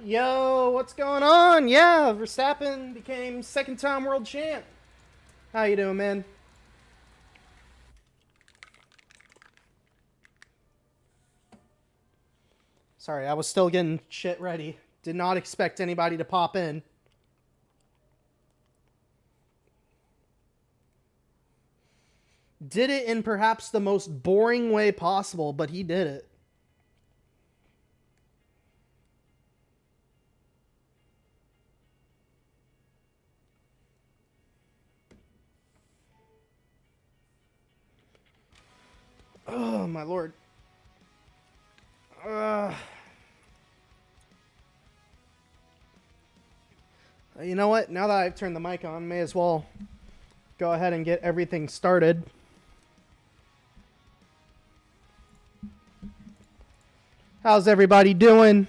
Yo, what's going on? Yeah, Verstappen became second-time world champ. How you doing, man? Sorry, I was still getting shit ready. Did not expect anybody to pop in. Did it in perhaps the most boring way possible, but he did it. Oh, my lord. You know what? Now that I've turned the mic on, may as well go ahead and get everything started. How's everybody doing?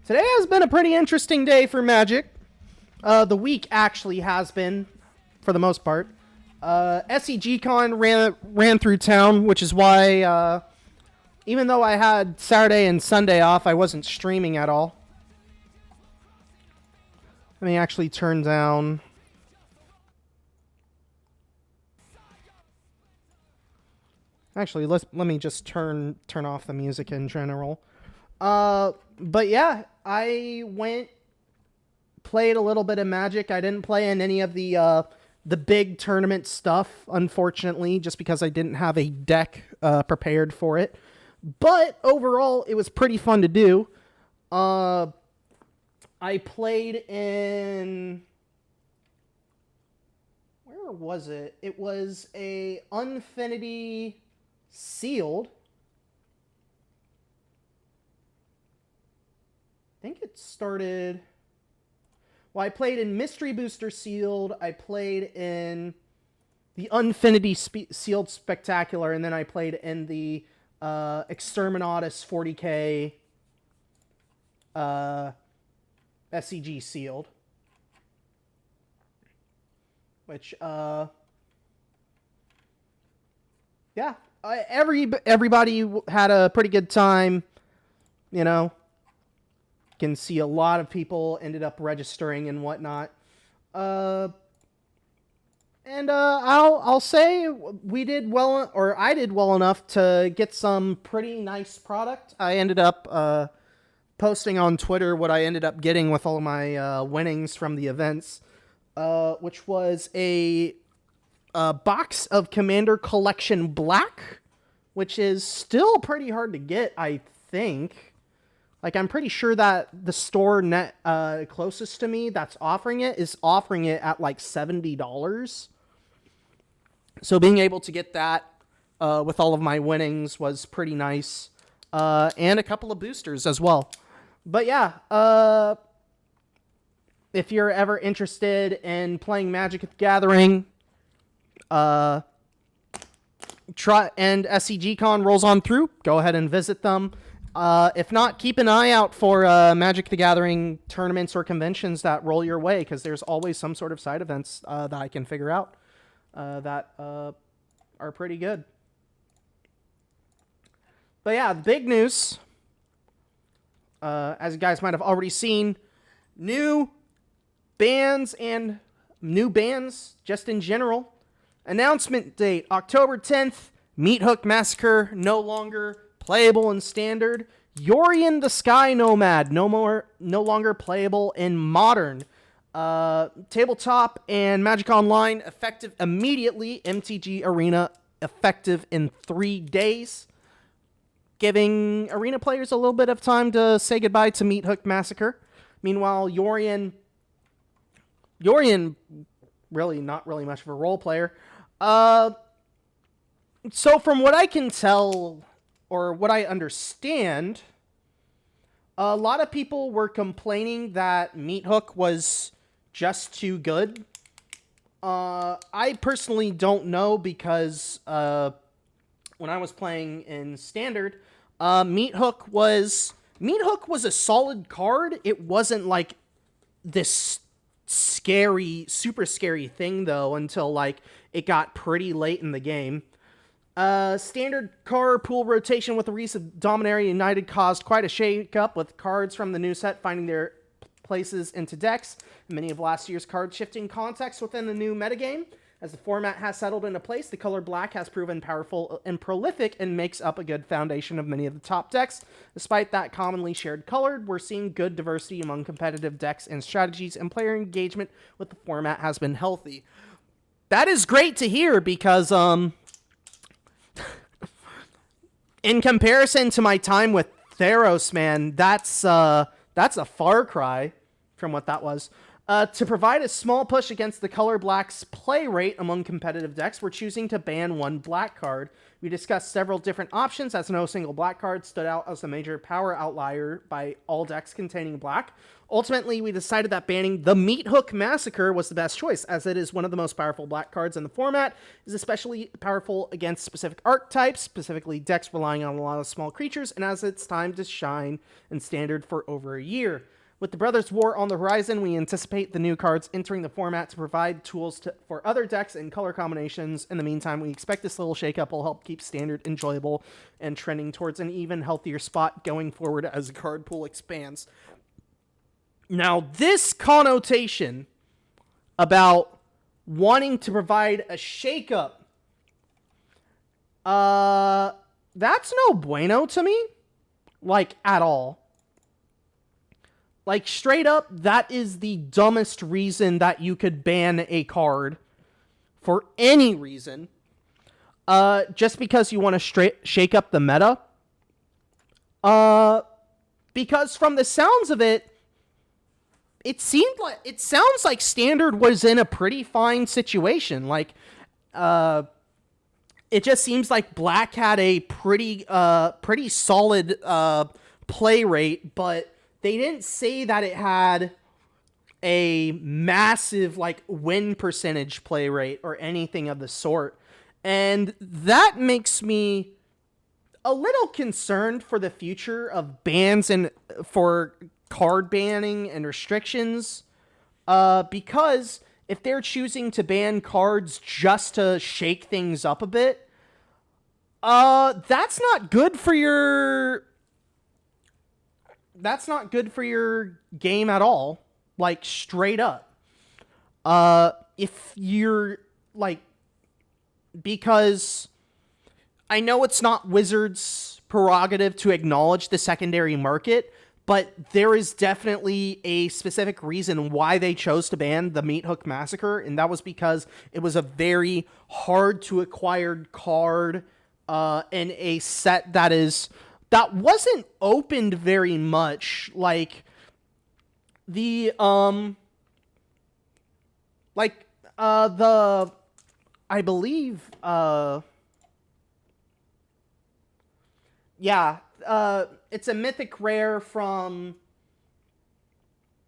Today has been a pretty interesting day for Magic. The week actually has been, for the most part. SCGCON ran through town, which is why, even though I had Saturday and Sunday off, I wasn't streaming at all. Let me actually turn down... Actually, let me just turn off the music in general. But yeah, I played a little bit of Magic. I didn't play in any of the big tournament stuff, unfortunately, just because I didn't have a deck prepared for it. But overall, it was pretty fun to do. I played in... Where was it? It was a Unfinity Sealed. I think it started... Well, I played in Mystery Booster Sealed, I played in the Unfinity Sealed Spectacular, and then I played in the Exterminatus 40k SCG Sealed. Which, yeah, everybody had a pretty good time, you know. Can see a lot of people ended up registering and whatnot. I'll say we did well, or I did well enough to get some pretty nice product. I ended up posting on Twitter what I ended up getting with all of my winnings from the events, which was a box of Commander Collection Black, which is still pretty hard to get, I think. Like, I'm pretty sure that the store closest to me that's offering it is offering it at, like, $70. So being able to get that with all of my winnings was pretty nice. And a couple of boosters as well. But, yeah, if you're ever interested in playing Magic the Gathering, and SCGCON rolls on through, go ahead and visit them. If not, keep an eye out for Magic the Gathering tournaments or conventions that roll your way, because there's always some sort of side events that I can figure out that are pretty good. But yeah, the big news, as you guys might have already seen, new bans just in general. Announcement date, October 10th, Meat Hook Massacre no longer playable in Standard. Yorion the Sky Nomad, no longer playable in Modern. Tabletop and Magic Online effective immediately. MTG Arena effective in 3 days. Giving Arena players a little bit of time to say goodbye to Meat Hook Massacre. Meanwhile, Yorion really not really much of a role player. So from what I can tell, or what I understand, a lot of people were complaining that Meat Hook was just too good. I personally don't know, because when I was playing in Standard, Meat Hook was a solid card. It wasn't like this super scary thing, though, until, like, it got pretty late in the game. Standard card pool rotation with the release of Dominaria United caused quite a shake-up, with cards from the new set finding their places into decks. Many of last year's card shifting context within the new metagame. As the format has settled into place, the color black has proven powerful and prolific and makes up a good foundation of many of the top decks. Despite that commonly shared color, we're seeing good diversity among competitive decks and strategies, and player engagement with the format has been healthy. That is great to hear, because in comparison to my time with Theros, man, that's a far cry from what that was. To provide a small push against the color black's play rate among competitive decks, we're choosing to ban one black card. We discussed several different options, as no single black card stood out as a major power outlier by all decks containing black. Ultimately, we decided that banning the Meat Hook Massacre was the best choice, as it is one of the most powerful black cards in the format, is especially powerful against specific archetypes, specifically decks relying on a lot of small creatures, and as it's time to shine in Standard for over a year. With the Brothers' War on the horizon, we anticipate the new cards entering the format to provide tools for other decks and color combinations. In the meantime, we expect this little shakeup will help keep Standard enjoyable and trending towards an even healthier spot going forward as the card pool expands. Now, this connotation about wanting to provide a shakeup, that's no bueno to me, like, at all. Like, straight up, that is the dumbest reason that you could ban a card for any reason. Just because you want to shake up the meta. Because from the sounds of it, it sounds like Standard was in a pretty fine situation. Like, it just seems like Black had a pretty solid play rate, but they didn't say that it had a massive, like, win percentage play rate or anything of the sort. And that makes me a little concerned for the future of bans and for card banning and restrictions. Because if they're choosing to ban cards just to shake things up a bit, that's not good for your game at all. Like, straight up. If you're, like, because I know it's not Wizards' prerogative to acknowledge the secondary market, but there is definitely a specific reason why they chose to ban the Meat Hook Massacre, and that was because it was a very hard to acquire card in a set that wasn't opened very much. Like, I believe, it's a mythic rare from,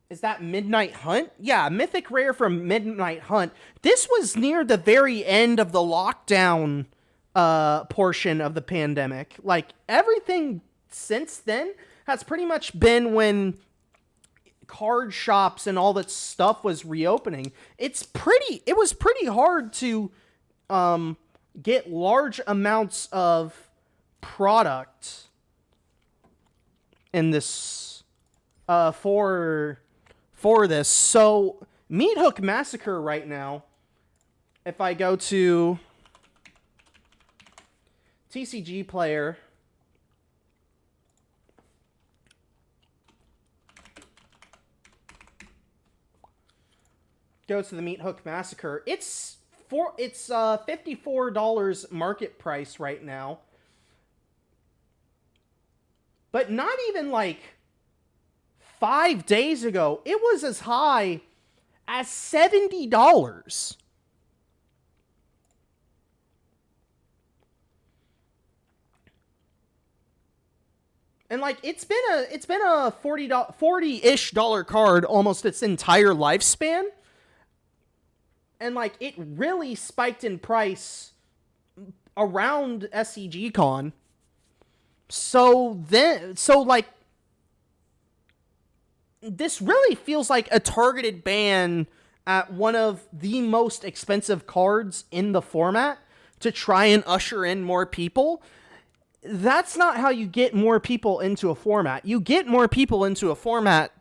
is that Midnight Hunt? Yeah, mythic rare from Midnight Hunt. This was near the very end of the lockdown portion of the pandemic. Like, everything since then has pretty much been when card shops and all that stuff was reopening. It was pretty hard to get large amounts of product in this for this. So Meat Hook Massacre right now, if I go to TCG Player, goes to the Meat Hook Massacre, it's $54 market price right now. But not even like 5 days ago, it was as high as $70. And like, it's been a $40-ish card almost its entire lifespan. And like, it really spiked in price around SCGCON. So like, this really feels like a targeted ban at one of the most expensive cards in the format to try and usher in more people. That's not how you get more people into a format. You get more people into a format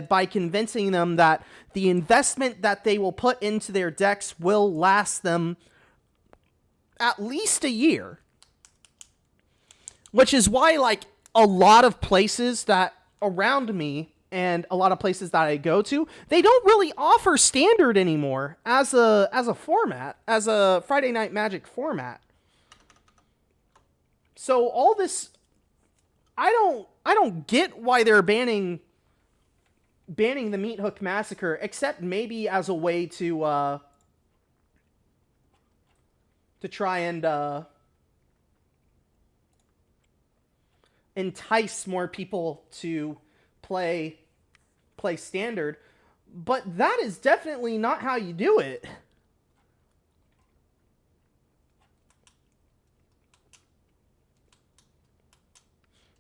by convincing them that the investment that they will put into their decks will last them at least a year. Which is why, like, a lot of places that around me and a lot of places that I go to, they don't really offer standard anymore as a format, as a Friday Night Magic format. So all this, I don't get why they're banning the Meat Hook Massacre, except maybe as a way to try and entice more people to play standard, but that is definitely not how you do it.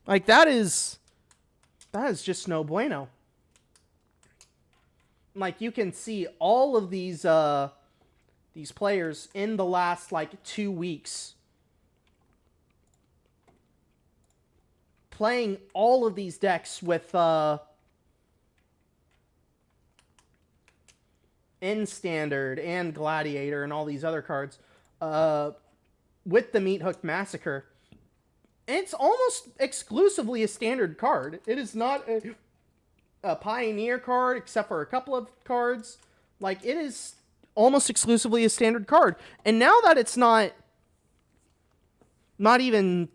Like, that is just no bueno. Like, you can see all of these players in the last, like, 2 weeks playing all of these decks with in Standard and Gladiator and all these other cards with the Meat Hook Massacre. And it's almost exclusively a Standard card. It is not a Pioneer card, except for a couple of cards. Like, it is almost exclusively a Standard card. And now that it's not even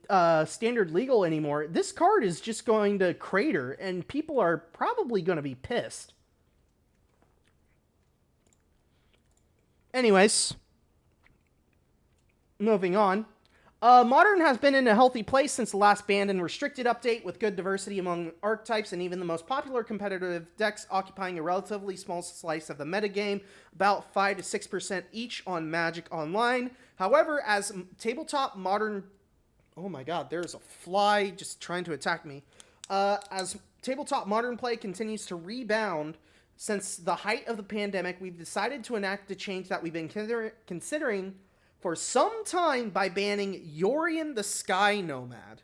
Standard legal anymore, this card is just going to crater, and people are probably going to be pissed. Anyways, moving on. Modern has been in a healthy place since the last banned and restricted update, with good diversity among archetypes and even the most popular competitive decks occupying a relatively small slice of the metagame, about 5 to 6% each on Magic Online. However, as tabletop Modern... Oh my god, there's a fly just trying to attack me. As tabletop Modern play continues to rebound since the height of the pandemic, we've decided to enact a change that we've been considering for some time by banning Yorion the Sky Nomad.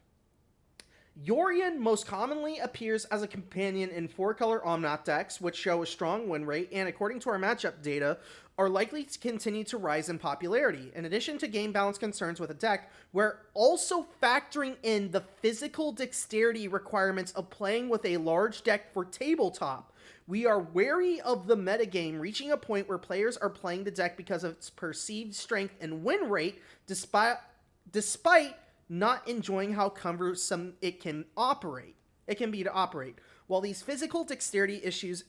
Yorion most commonly appears as a companion in 4-color Omnath decks, which show a strong win rate, and according to our matchup data, are likely to continue to rise in popularity. In addition to game balance concerns with a deck, we're also factoring in the physical dexterity requirements of playing with a large deck for tabletop. We are wary of the metagame reaching a point where players are playing the deck because of its perceived strength and win rate, despite not enjoying how cumbersome it can be to operate. While these physical dexterity issues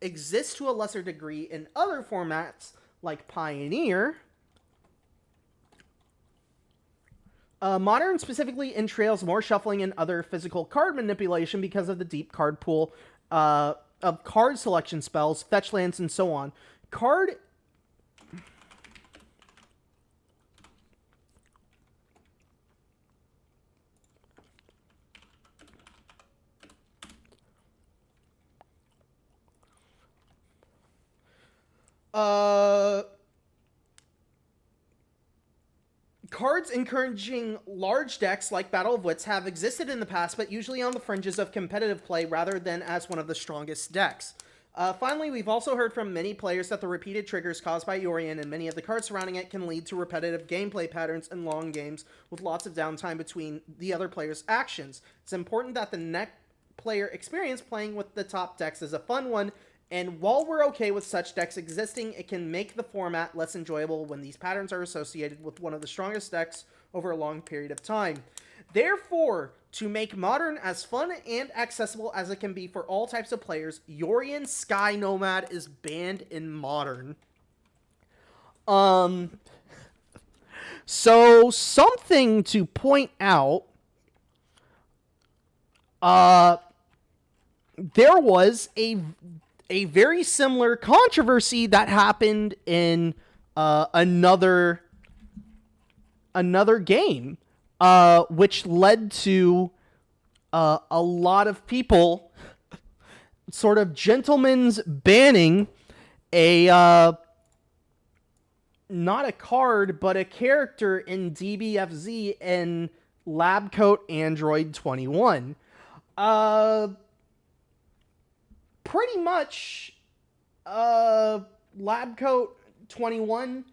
exist to a lesser degree in other formats like Pioneer, Modern specifically entails more shuffling and other physical card manipulation because of the deep card pool of card selection spells, fetch lands, and so on. Cards encouraging large decks like Battle of Wits have existed in the past, but usually on the fringes of competitive play rather than as one of the strongest decks. Finally, we've also heard from many players that the repeated triggers caused by Yorion and many of the cards surrounding it can lead to repetitive gameplay patterns and long games with lots of downtime between the other players' actions. It's important that the next player experience playing with the top decks is a fun one, and while we're okay with such decks existing, it can make the format less enjoyable when these patterns are associated with one of the strongest decks over a long period of time. Therefore, to make Modern as fun and accessible as it can be for all types of players, Yorion Sky Nomad is banned in Modern. So, something to point out, there was a very similar controversy that happened in another game, which led to a lot of people sort of gentleman's banning a not a card, but a character in DBFZ in Lab Coat Android 21. Pretty much, Lab Coat 21,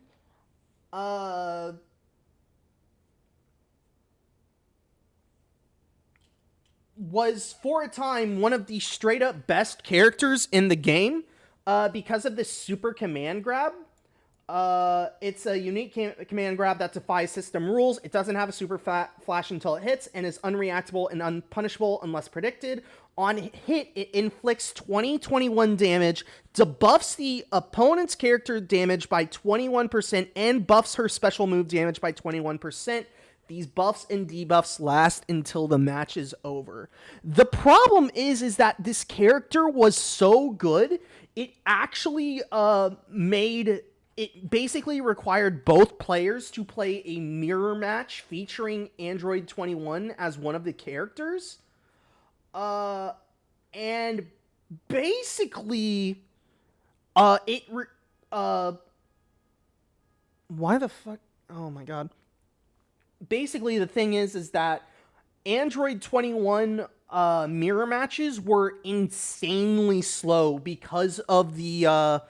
was for a time one of the straight up best characters in the game, because of this super command grab. It's a unique command grab that defies system rules. It doesn't have a super flash until it hits, and is unreactable and unpunishable unless predicted. On hit, it inflicts 20-21 damage, debuffs the opponent's character damage by 21%, and buffs her special move damage by 21%. These buffs and debuffs last until the match is over. The problem is that this character was so good, it actually made... It basically required both players to play a mirror match featuring Android 21 as one of the characters. And basically, why the fuck? Oh my god. Basically, the thing is that Android 21 mirror matches were insanely slow because of the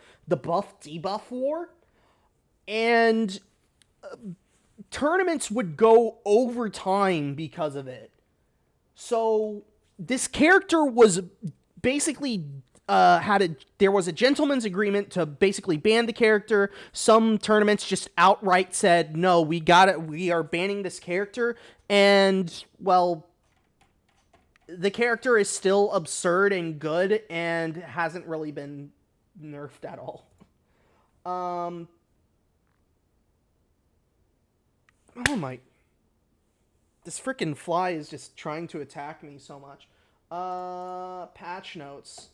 buff debuff war, and tournaments would go over time because of it. So this character was basically there was a gentleman's agreement to basically ban the character. Some tournaments just outright said, no, we are banning this character. And, well, the character is still absurd and good and hasn't really been nerfed at all. Oh my... This freaking fly is just trying to attack me so much. Patch notes.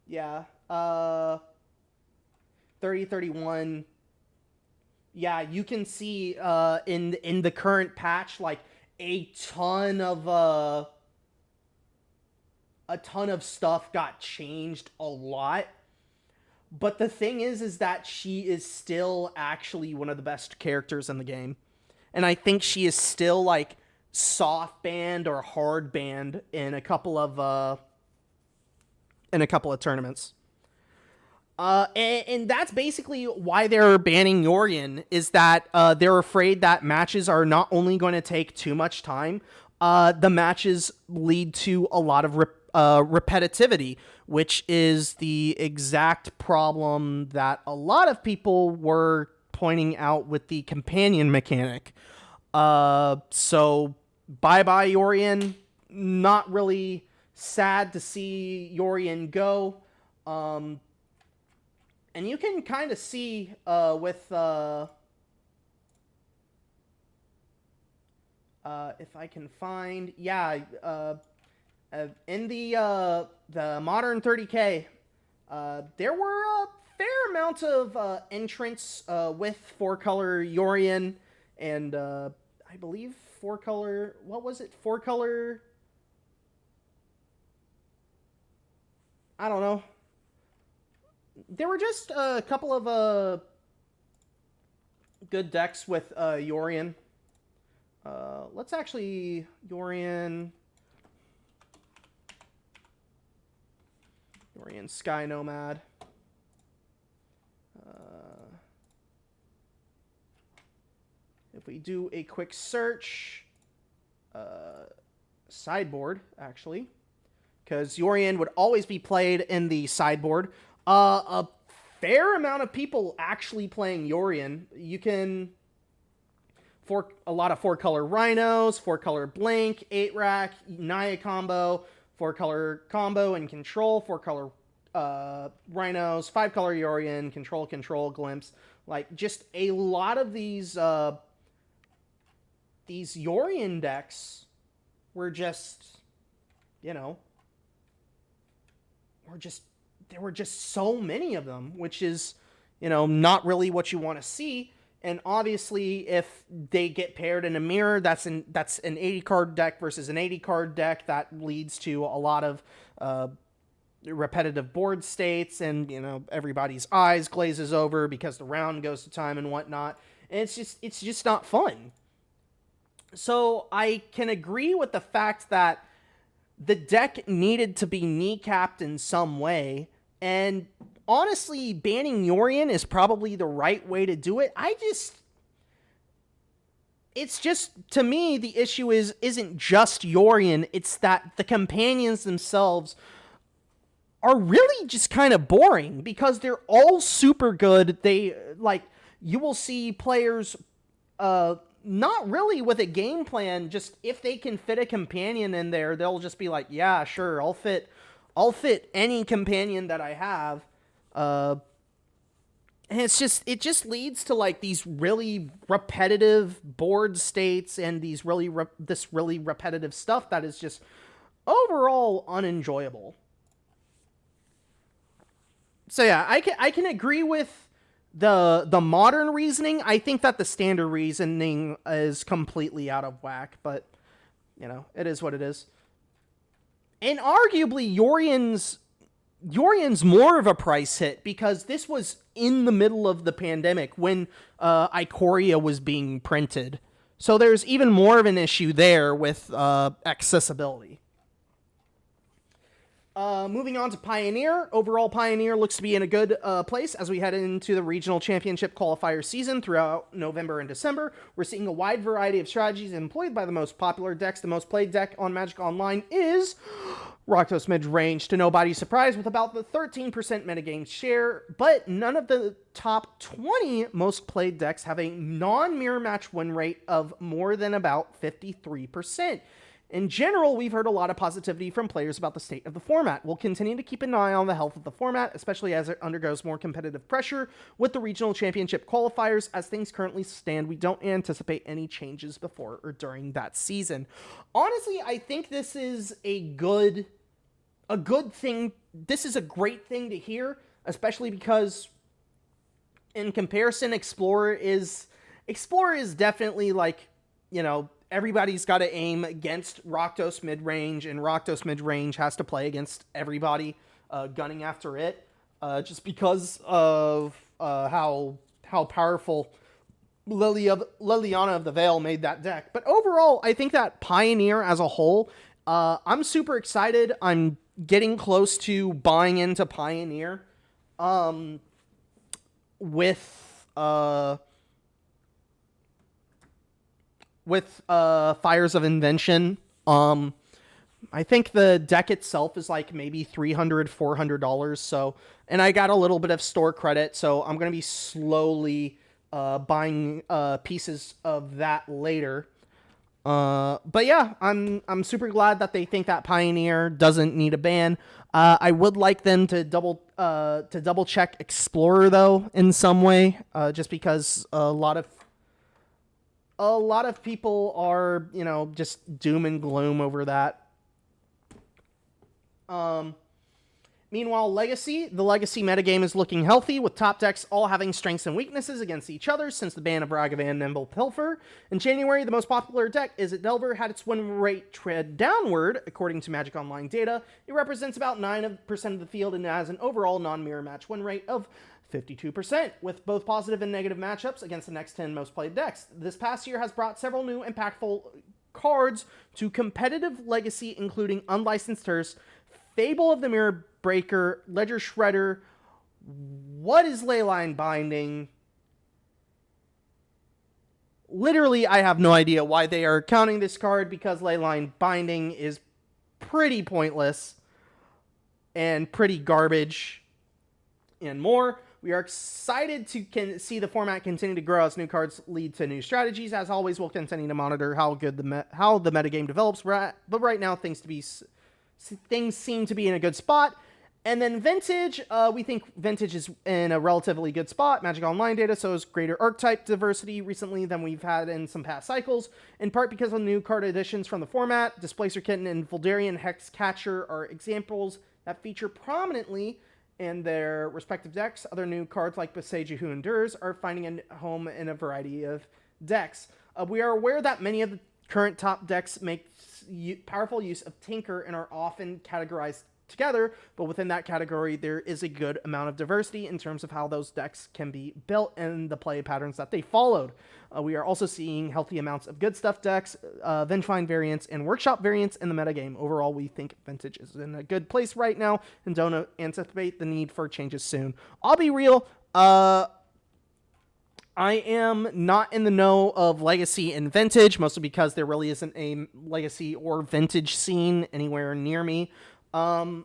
Yeah. 3031. Yeah, you can see in the current patch, like, a ton of stuff got changed a lot. But the thing is that she is still actually one of the best characters in the game. And I think she is still, like, soft banned or hard banned in a couple of tournaments. And that's basically why they're banning Yorion, is that they're afraid that matches are not only going to take too much time, the matches lead to a lot of repetitivity, which is the exact problem that a lot of people were pointing out with the companion mechanic. So bye-bye Yorion. Not really sad to see Yorion go. And you can kind of see with if I can find, yeah, in the modern 30K, there were a fair amount of entrants with 4-color Yorion, and I believe 4-color, what was it? 4-color, I don't know. There were just a couple of good decks with Yorion. Let's actually Yorion Sky Nomad. If we do a quick search, sideboard actually, because Yorion would always be played in the sideboard. A fair amount of people actually playing Yorion. You can... a lot of 4-color Rhinos, 4-color Blink, 8-rack, Naya combo, 4-color combo and control, 4-color Rhinos, 5-color Yorion, control, Glimpse. Like, just a lot of these Yorion decks were just, you know, there were just so many of them, which is, you know, not really what you want to see. And obviously, if they get paired in a mirror, that's an 80 card deck versus an 80 card deck. That leads to a lot of repetitive board states, and everybody's eyes glazes over because the round goes to time and whatnot. And it's just not fun. So I can agree with the fact that the deck needed to be kneecapped in some way, and honestly, banning Yorion is probably the right way to do it. It's just, to me, the issue isn't just Yorion, it's that the companions themselves are really just kind of boring, because they're all super good. You will see players, not really with a game plan, just if they can fit a companion in there, they'll just be like, yeah, sure, I'll fit any companion that I have. And it just leads to like these really repetitive board states and these this really repetitive stuff that is just overall unenjoyable. So yeah, I can agree with the modern reasoning. I think that the standard reasoning is completely out of whack, but it is what it is. And arguably, Yorion's more of a price hit, because this was in the middle of the pandemic when Ikoria was being printed. So there's even more of an issue there with accessibility. Moving on to Pioneer. Overall, Pioneer looks to be in a good place as we head into the regional championship qualifier season throughout November and December. We're seeing a wide variety of strategies employed by the most popular decks. The most played deck on Magic Online is Rakdos Midrange, to nobody's surprise, with about the 13% metagame share, but none of the top 20 most played decks have a non-mirror match win rate of more than about 53%. In general, we've heard a lot of positivity from players about the state of the format. We'll continue to keep an eye on the health of the format, especially as it undergoes more competitive pressure with the regional championship qualifiers. As things currently stand, we don't anticipate any changes before or during that season. Honestly, I think this is a good thing. This is a great thing to hear, especially because in comparison, Explorer is definitely like, everybody's got to aim against Rakdos Midrange, and Rakdos Midrange has to play against everybody gunning after it, just because of how powerful Liliana of the Veil made that deck. But overall, I think that Pioneer as a whole, I'm super excited. I'm getting close to buying into Pioneer with Fires of Invention. I think the deck itself is like maybe $300-$400. So, and I got a little bit of store credit, so I'm gonna be slowly buying pieces of that later. But yeah, I'm super glad that they think that Pioneer doesn't need a ban. I would like them to double check Explorer though in some way, just because a lot of people are, just doom and gloom over that. Meanwhile, the Legacy metagame is looking healthy, with top decks all having strengths and weaknesses against each other since the ban of Ragavan Nimble Pilfer. In January, the most popular deck, Izzet Delver, had its win rate tread downward, according to Magic Online data. It represents about 9% of the field and has an overall non-mirror match win rate of 52%, with both positive and negative matchups against the next 10 most played decks. This past year has brought several new impactful cards to competitive Legacy, including Unlicensed Hearse, Fable of the Mirror Breaker, Ledger Shredder. What is Leyline Binding? Literally, I have no idea why they are counting this card, because Leyline Binding is pretty pointless and pretty garbage and more. We are excited to see the format continue to grow as new cards lead to new strategies. As always, we'll continue to monitor how the metagame develops. But right now, things seem to be in a good spot. And then Vintage, we think Vintage is in a relatively good spot. Magic Online data shows greater archetype diversity recently than we've had in some past cycles, in part because of new card additions from the format. Displacer Kitten and Voldarian Hexcatcher are examples that feature prominently and their respective decks. Other new cards like Boseiju Who Endures are finding a home in a variety of decks. We are aware that many of the current top decks make powerful use of Tinker and are often categorized together, but within that category, there is a good amount of diversity in terms of how those decks can be built and the play patterns that they followed. We are also seeing healthy amounts of good stuff decks, Vengevine variants, and Workshop variants in the metagame. Overall, we think Vintage is in a good place right now and don't anticipate the need for changes soon. I'll be real. I am not in the know of Legacy and Vintage, mostly because there really isn't a Legacy or Vintage scene anywhere near me. But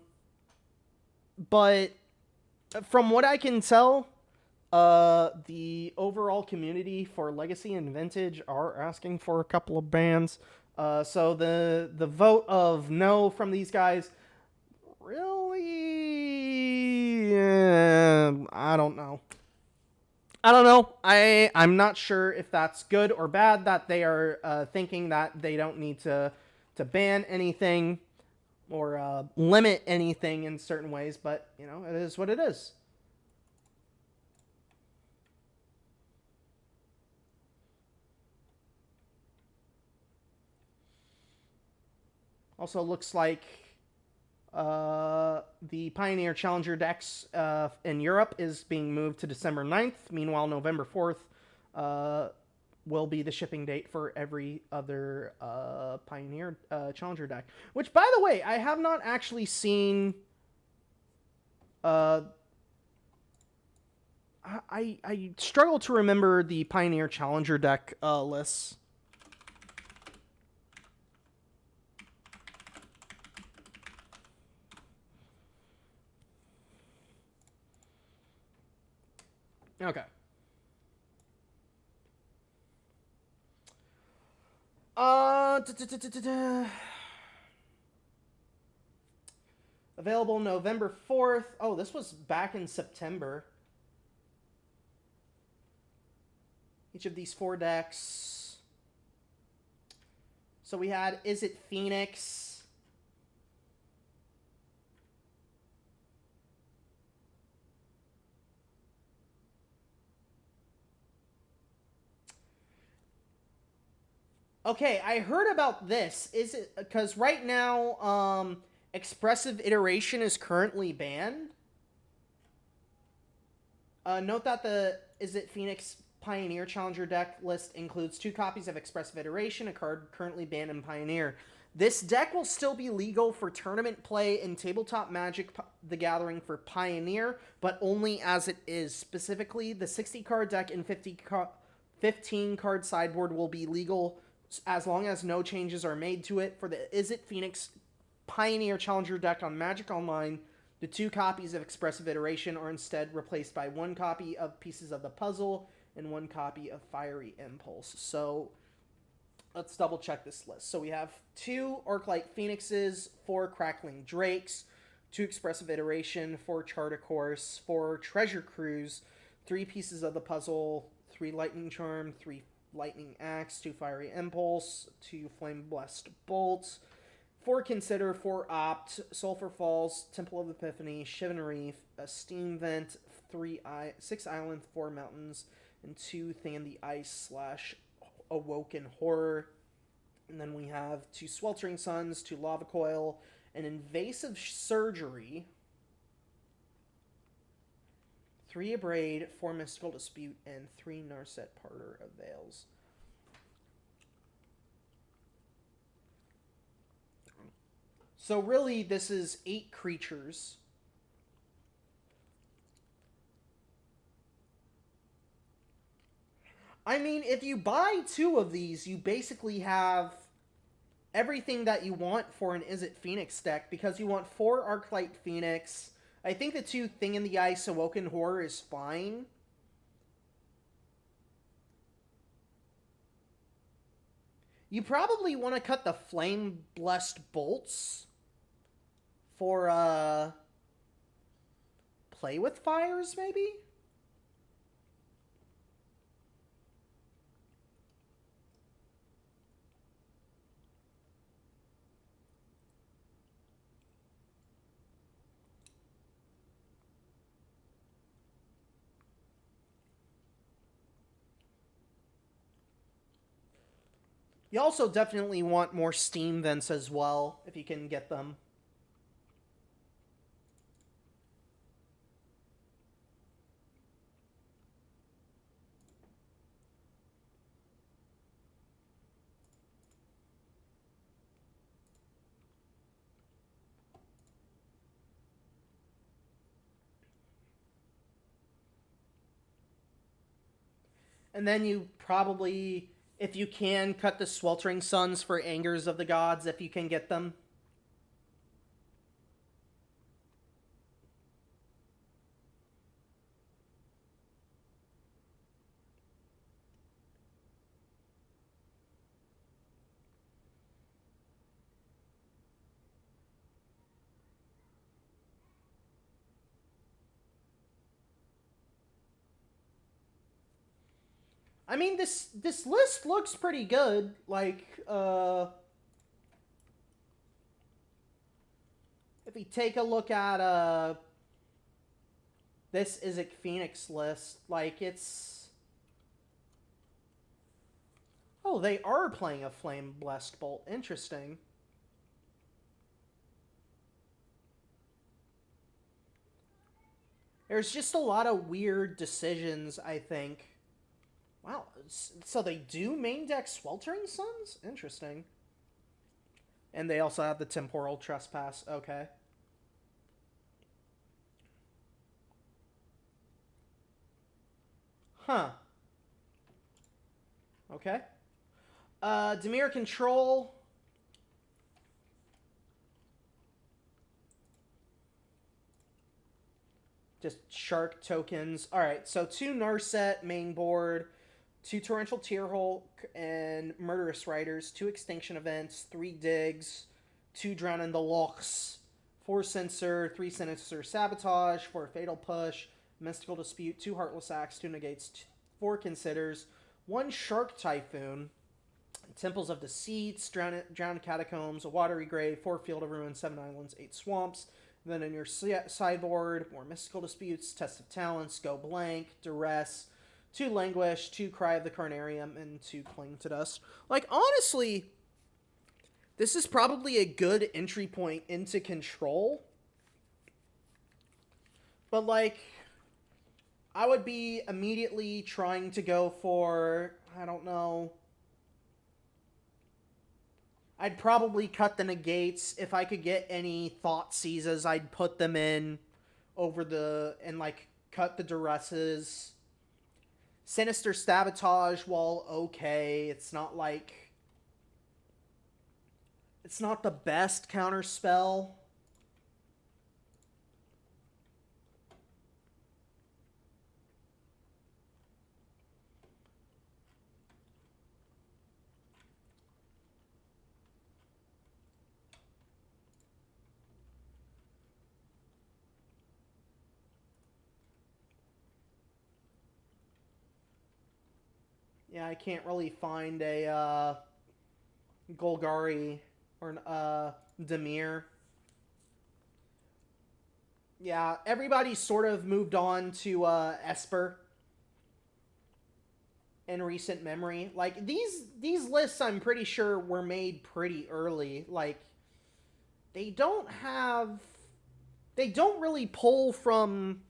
from what I can tell, the overall community for Legacy and Vintage are asking for a couple of bans. So the vote of no from these guys really, I don't know. I'm not sure if that's good or bad that they are thinking that they don't need to ban anything or limit anything in certain ways, but, you know, it is what it is. Also looks like the Pioneer Challenger decks in Europe is being moved to December 9th. Meanwhile, November 4th will be the shipping date for every other Pioneer Challenger deck. Which, by the way, I have not actually seen... I struggle to remember the Pioneer Challenger deck lists. Okay. Available November 4th. Oh, this was back in September. Each of these 4 decks. So we had Is It Phoenix? Okay, I heard about this. Is it because right now, expressive iteration is currently banned? Note that the Is It Phoenix Pioneer Challenger deck list includes 2 copies of expressive iteration, a card currently banned in Pioneer. This deck will still be legal for tournament play in Tabletop Magic the Gathering for Pioneer, but only as it is. Specifically, the 60-card deck and 15-card sideboard will be legal as long as no changes are made to it. For the Is It Phoenix Pioneer Challenger deck on Magic Online, the 2 copies of Expressive Iteration are instead replaced by 1 copy of Pieces of the Puzzle and 1 copy of Fiery Impulse. So let's double check this list. So we have 2 Arclight Phoenixes, 4 Crackling Drakes, 2 Expressive Iteration, 4 Charter Course, 4 Treasure Cruise, 3 Pieces of the Puzzle, 3 Lightning Charm, 3 Lightning Axe, 2 Fiery Impulse, 2 Flame Blessed Bolts, 4 Consider, 4 Opt, Sulphur Falls, Temple of Epiphany, Shivan Reef, a Steam Vent, 6 Island, 4 Mountains, and 2 Than the Ice / Awoken Horror. And then we have 2 Sweltering Suns, 2 Lava Coil, an Invasive Surgery, 3 Abrade, 4 Mystical Dispute, and 3 Narset Parter of Veils. So really, this is 8 creatures. I mean, if you buy 2 of these, you basically have everything that you want for an Is It Phoenix deck, because you want 4 Arclight Phoenix. I think the 2 Thing in the Ice Awoken Horror is fine. You probably want to cut the Flame Blessed Bolts for Play with Fires, maybe? You also definitely want more steam vents as well, if you can get them. And then you probably, if you can, cut the Sweltering Suns for Angers of the Gods, if you can get them. I mean, this list looks pretty good. Like, if we take a look at this Izzet Phoenix list, like it's, oh, they are playing a Flame Blessed Bolt. Interesting. There's just a lot of weird decisions, I think. Wow, so they do main deck Sweltering Suns? Interesting. And they also have the Temporal Trespass. Okay. Huh. Okay. Dimir Control. Just Shark tokens. Alright, so 2 Narset main board, 2 Torrential Tearhulk and Murderous Riders, 2 Extinction Events, 3 Digs, 2 Drown in the Lochs, 4 Censor, 3 Sinister Sabotage, 4 Fatal Push, Mystical Dispute, 2 Heartless Axe, 2 Negates, 4 Considers, 1 Shark Typhoon, Temples of Deceits, Drowned Catacombs, a Watery Grave, 4 Field of Ruin, 7 Islands, 8 Swamps. And then in your sideboard, more Mystical Disputes, Test of Talents, Go Blank, Duress, 2 Languish, 2 Cry of the Carnarium, and 2 Cling to Dust. Like, honestly, this is probably a good entry point into Control. But, like, I would be immediately trying to go for, I don't know, I'd probably cut the negates. If I could get any thought seizes, I'd put them in over the, and like cut the duresses. Sinister Sabotage, while okay, it's not like, it's not the best counter spell. Yeah, I can't really find a Golgari or an Dimir. Yeah, everybody sort of moved on to Esper in recent memory. Like these lists I'm pretty sure were made pretty early. Like they don't really pull from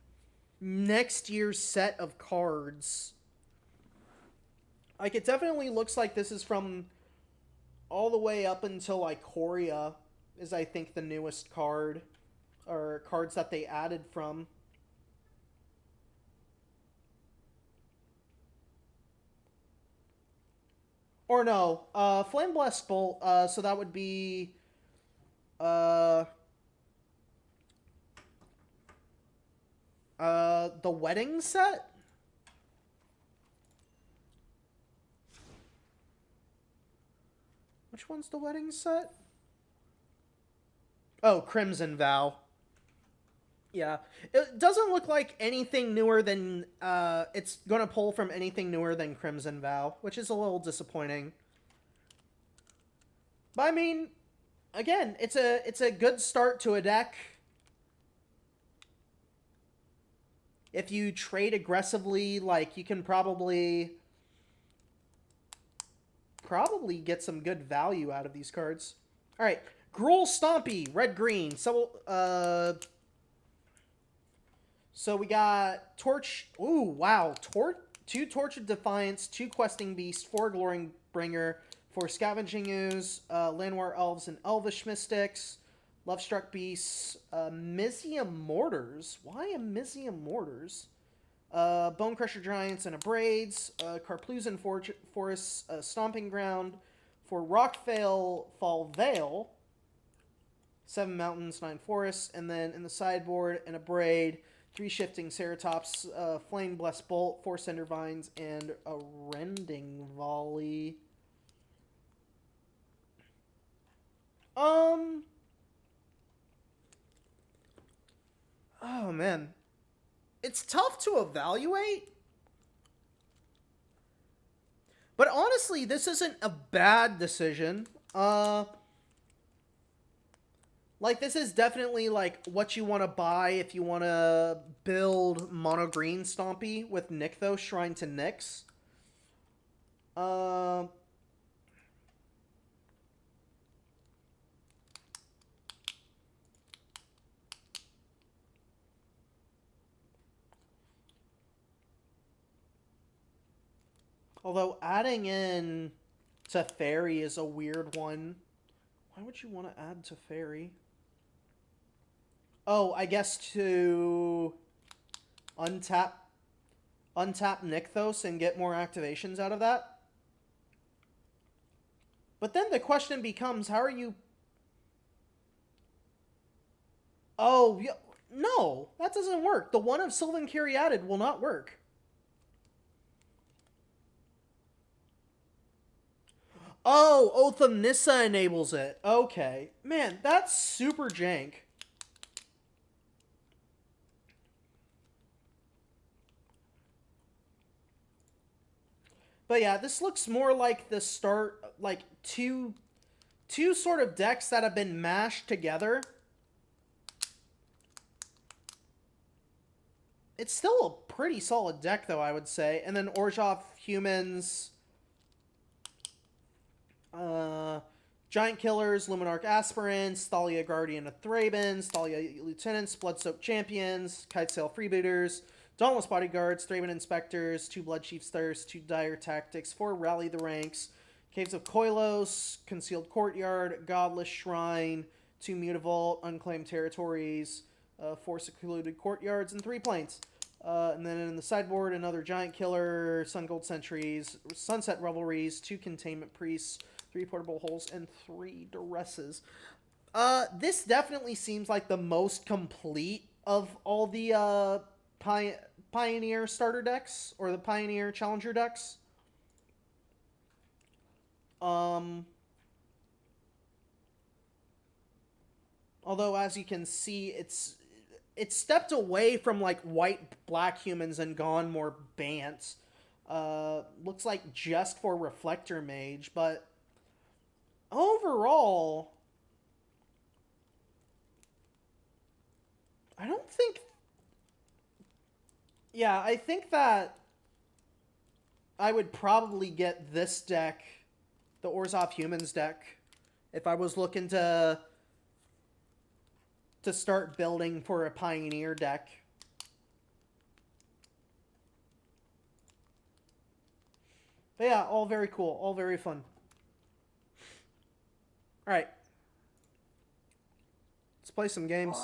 next year's set of cards. Like, it definitely looks like this is from all the way up until, like, Ikoria is, I think, the newest card. Or cards that they added from. Or no, Flame Blessed Bolt, so that would be, the Wedding set? Which one's the Wedding set? Oh, Crimson Vow. Yeah. It doesn't look like anything newer than, it's gonna pull from anything newer than Crimson Vow, which is a little disappointing. But I mean, again, it's a good start to a deck. If you trade aggressively, like, you can probably probably get some good value out of these cards. All right, Gruul Stompy, red-green. So we got Torch. Ooh, wow. Two Torch of Defiance, 2 Questing Beast, 4 Glory Bringer, 4 Scavenging Ooze, Llanowar Elves and Elvish Mystics, Lovestruck Beasts, Mizium Mortars. Why a Mizium Mortars? Bone Crusher Giants and Abrades, Carplusan Forests, Stomping Ground, for Rockvale Fall Vale, 7 Mountains, 9 Forests, and then in the sideboard, an Abrade, 3 Shifting Ceratops, Flame Blessed Bolt, 4 Cinder Vines, and a Rending Volley. Oh, man. It's tough to evaluate. But honestly, this isn't a bad decision. Like, this is definitely, like, what you want to buy if you want to build mono green Stompy with Nykthos, Shrine to Nyx. Although adding in Teferi is a weird one. Why would you want to add Teferi? Oh, I guess to untap Nykthos and get more activations out of that. But then the question becomes, how are you... Oh, no, that doesn't work. The one of Sylvan Caryatid will not work. Oh, Oath of Nissa enables it. Okay. Man, that's super jank. But yeah, this looks more like the start, like two sort of decks that have been mashed together. It's still a pretty solid deck, though, I would say. And then Orzhov Humans, Giant Killers, Luminarch Aspirants, Thalia Guardian of Thraben, Thalia Lieutenants, Bloodsoaked Champions, Kitesail Freebooters, Dauntless Bodyguards, Thraben Inspectors, 2 Bloodchief's Thirst, 2 Dire Tactics, 4 Rally the Ranks, Caves of Koilos, Concealed Courtyard, Godless Shrine, 2 Mutavault, Unclaimed Territories, 4 Secluded Courtyards, and 3 Plains. And then in the sideboard, another Giant Killer, Sun Gold Sentries, Sunset Revelries, 2 Containment Priests, 3 Portable Holes, and 3 Duresses. This definitely seems like the most complete of all the Pioneer starter decks, or the Pioneer Challenger decks. Although, as you can see, it's stepped away from, like, white-black humans and gone more Bant. Looks like just for Reflector Mage, but overall, I don't think... Yeah, I think that I would probably get this deck, the Orzhov Humans deck, if I was looking to start building for a Pioneer deck. But yeah, all very cool, all very fun. Alright. Let's play some games.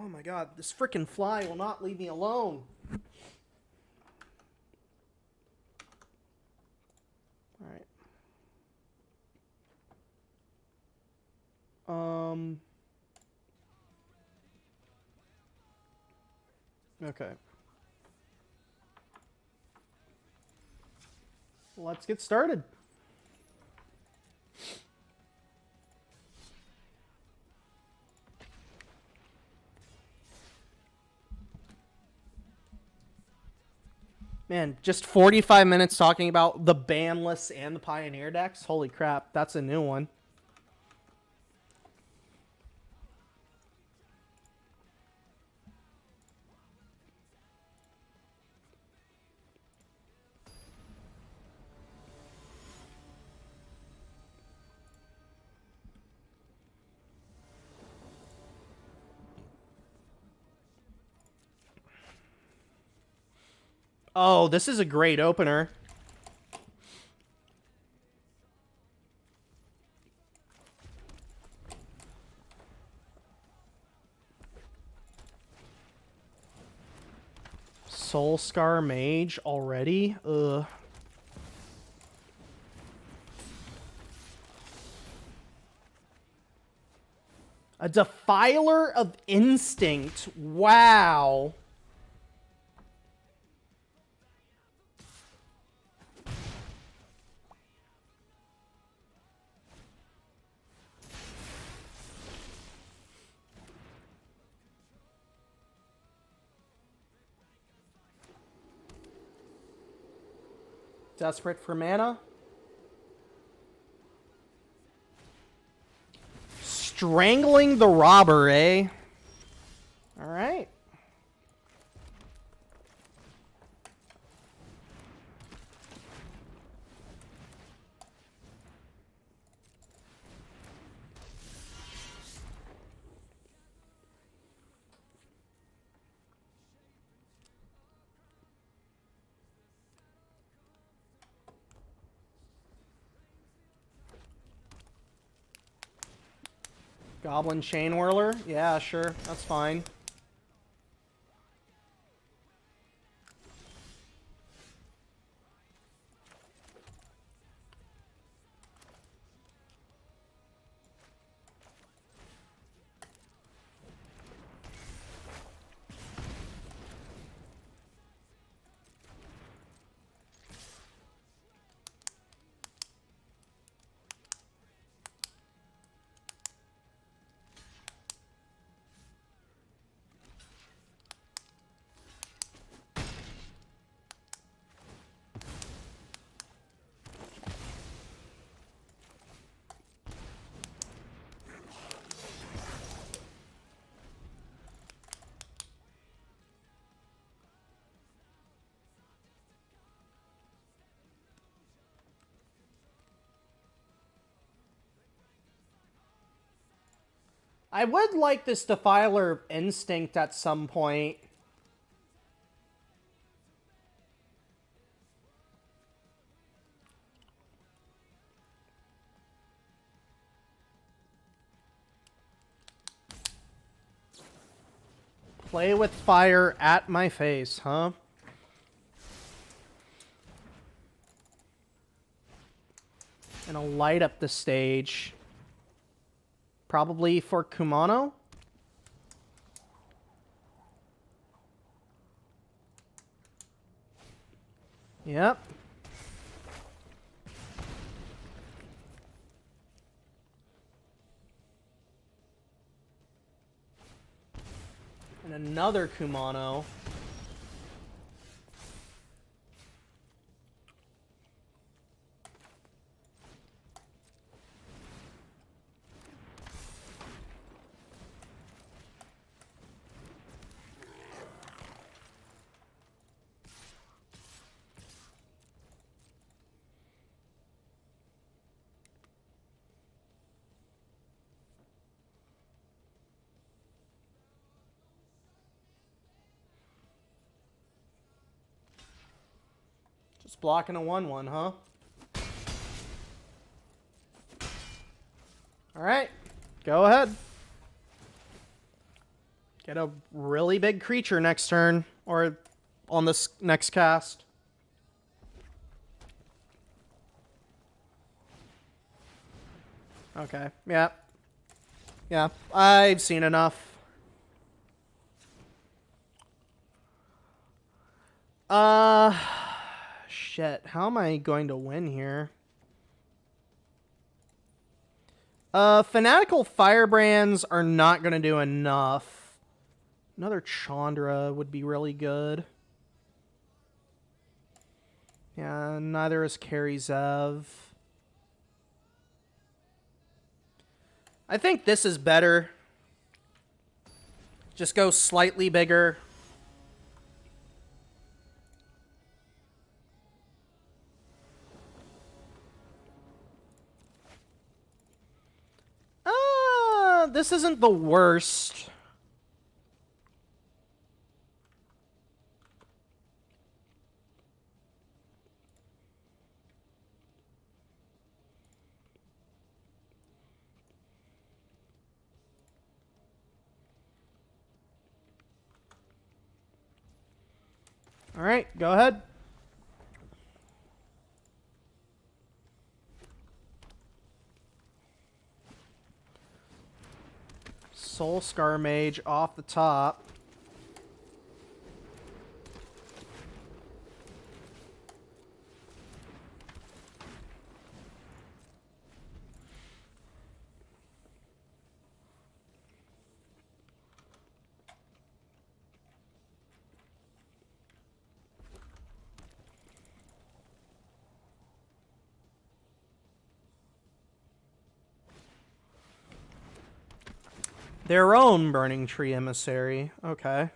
Oh my god, this frickin' fly will not leave me alone. Alright. Okay. Let's get started. Man, just 45 minutes talking about the banless and the Pioneer decks? Holy crap, that's a new one. Oh, this is a great opener. Soulscar Mage already? Ugh. A Defiler of Instinct. Wow. Desperate for mana. Strangling the Robber, eh? Alright. Goblin Chain Whirler? Yeah, sure. That's fine. I would like this Defiler of Instinct at some point. Play with fire at my face, huh? And I'll light up the stage. Probably for Kumano. Yep. And another Kumano. Just blocking a 1/1, huh? Alright. Go ahead. Get a really big creature next turn. Or on this next cast. Okay. Yeah. Yeah. I've seen enough. Shit. How am I going to win here? Fanatical Firebrands are not going to do enough. Another Chandra would be really good. Yeah, neither is Kari Zev. I think this is better. Just go slightly bigger. This isn't the worst. All right, go ahead. Soul Scar Mage off the top. Their own Burning Tree Emissary. Okay.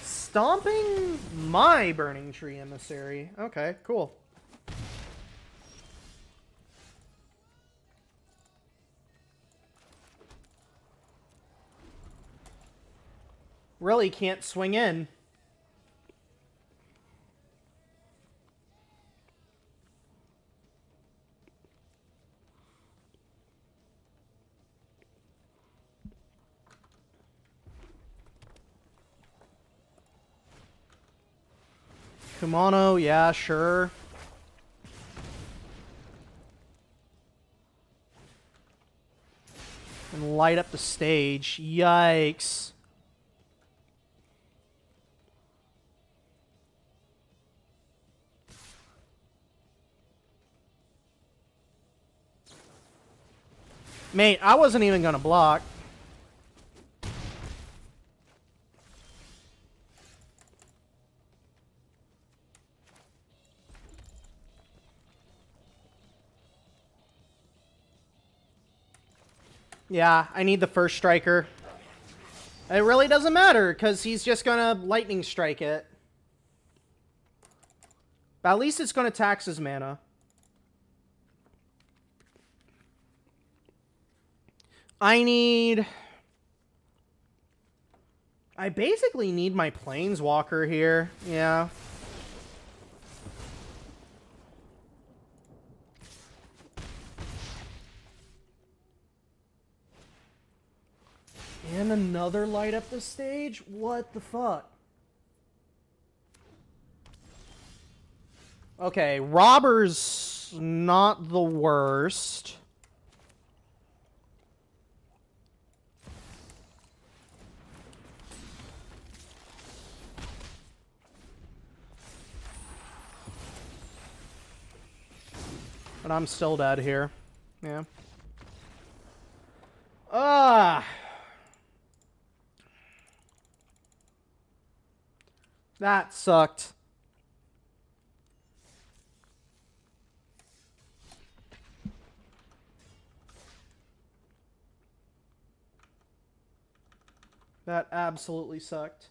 Stomping my Burning Tree Emissary. Okay, cool. Really can't swing in. Kumano, yeah, sure. And light up the stage. Yikes. Mate, I wasn't even gonna block. Yeah, I need the first striker. It really doesn't matter, because he's just gonna lightning strike it. But at least it's gonna tax his mana. I basically need my Planeswalker here. Yeah. And another light up the stage? What the fuck? Okay, Robber's not the worst. But I'm still dead here. Yeah. That sucked. That absolutely sucked.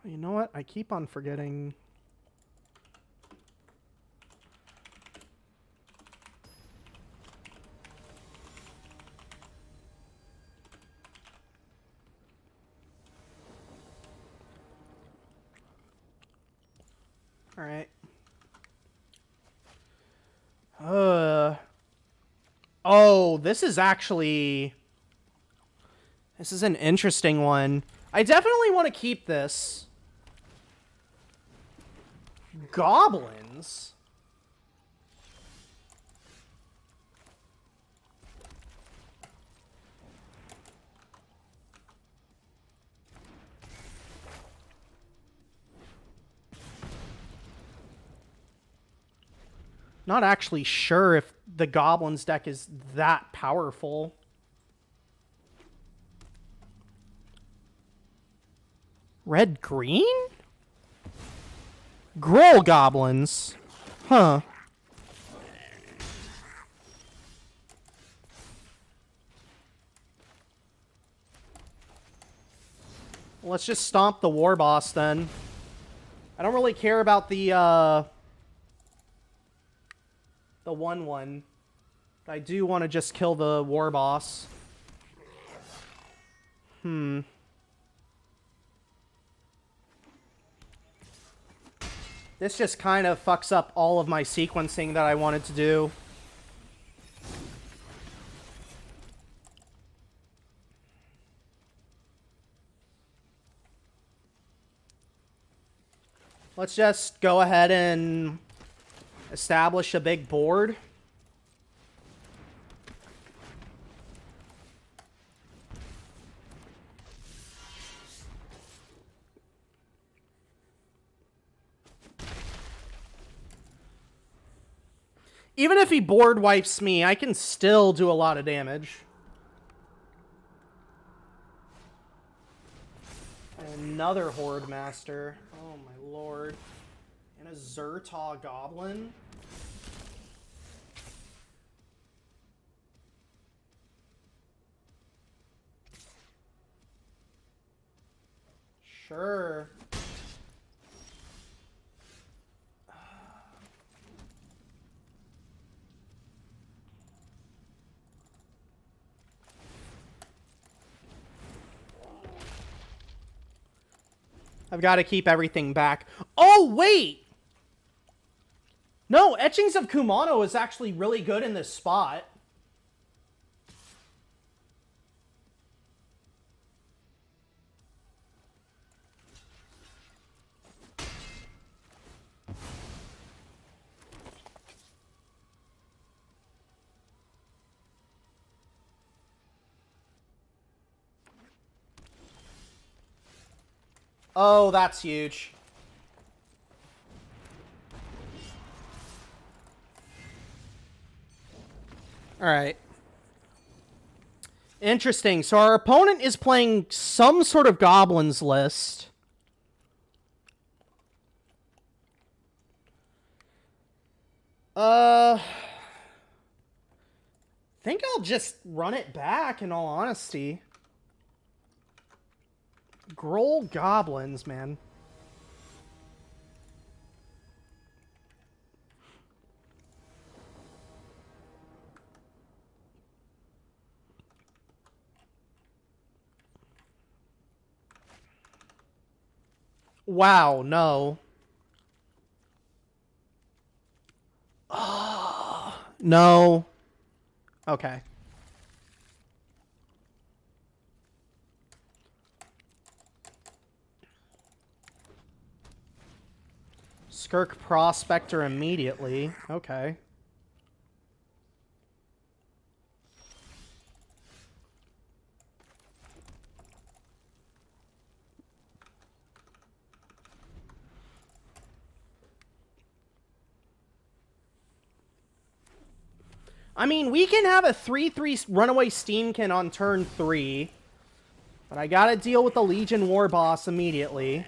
You know what? I keep on forgetting. All right. Oh, this is an interesting one. I definitely want to keep this. Goblins? Not actually sure if the Goblins deck is that powerful. Red-green? Gruul Goblins. Huh. Let's just stomp the War Boss then. I don't really care about the 1/1. I do want to just kill the war boss. This just kind of fucks up all of my sequencing that I wanted to do. Let's just go ahead and establish a big board. Even if he board wipes me, I can still do a lot of damage. Another Horde Master. Oh my lord. And a Zertaw Goblin. Sure. I've got to keep everything back. Oh, wait! No, Etchings of Kumano is actually really good in this spot. Oh, that's huge. All right. Interesting. So our opponent is playing some sort of goblins list. I think I'll just run it back, in all honesty. Groll goblins, man. Wow, no. Oh, no. Okay. Skirk Prospector immediately. Okay. I mean, we can have a 3/3 Runaway Steamkin on turn 3. But I gotta deal with the Legion War Boss immediately.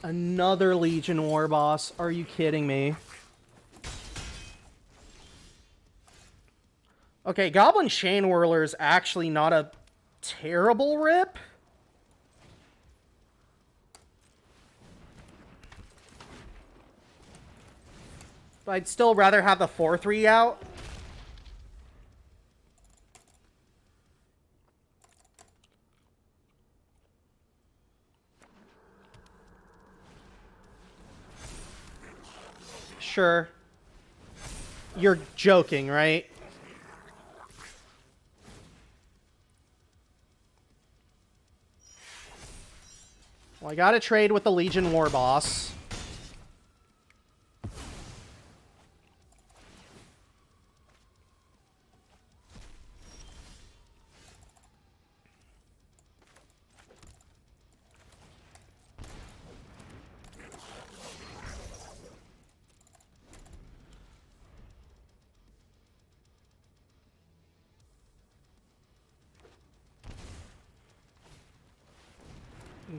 Another Legion War Boss. Are you kidding me? Okay, Goblin Chain Whirler is actually not a terrible rip. But I'd still rather have the 4/3 out. Sure. You're joking, right? Well, I gotta trade with the Legion War Boss.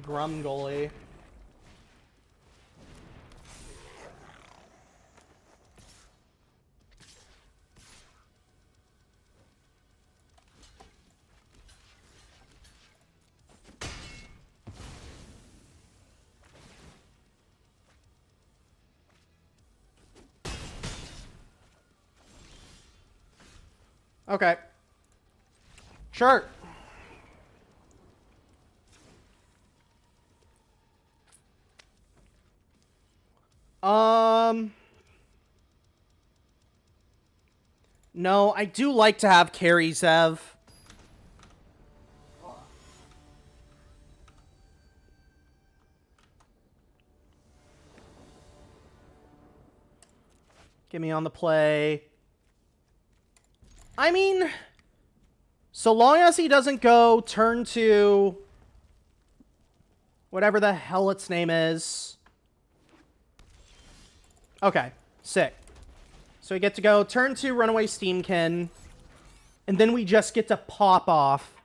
Grumgully. Okay. Sure. No, I do like to have carry Zev. Get me on the play. I mean, so long as he doesn't go turn 2, whatever the hell its name is. Okay, sick. So we get to go turn 2 Runaway Steamkin, and then we just get to pop off.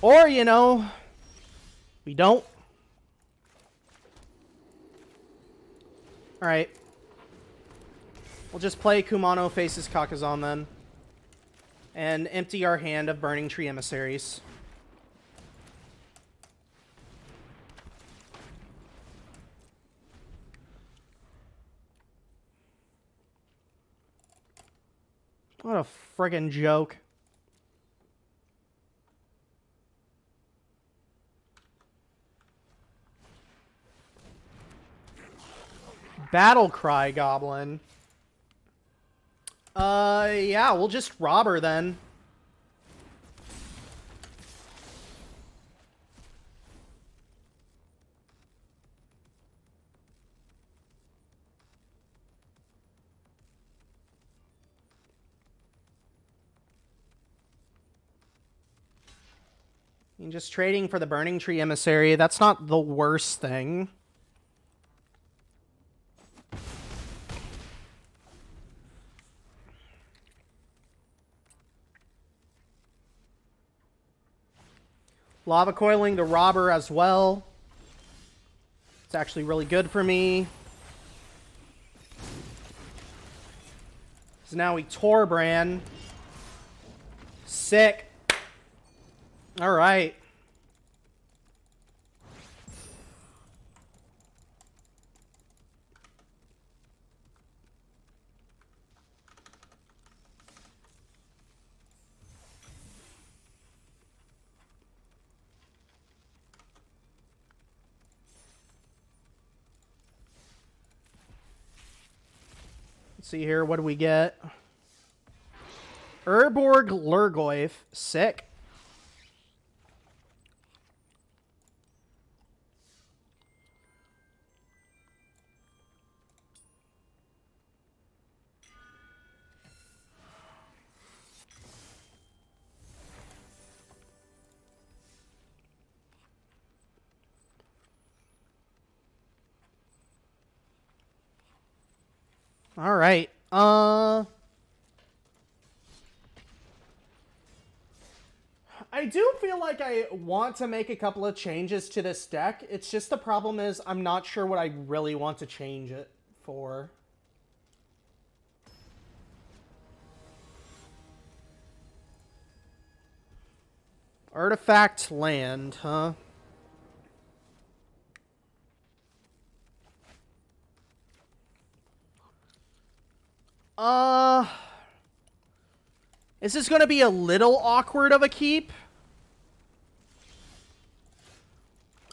Or, you know, we don't. Alright. We'll just play Kumano faces Kakazan then. And empty our hand of Burning Tree Emissaries. What a friggin' joke. Battle Cry Goblin. Yeah, we'll just rob her then. I mean, just trading for the Burning Tree Emissary, that's not the worst thing. Lava Coiling the Robber as well. It's actually really good for me. So now we Torbrand. Sick. All right. Let's see here. What do we get? Urborg Lurgoyf. Sick. All right. I do feel like I want to make a couple of changes to this deck. It's just the problem is I'm not sure what I really want to change it for. Artifact land, huh? Is this going to be a little awkward of a keep?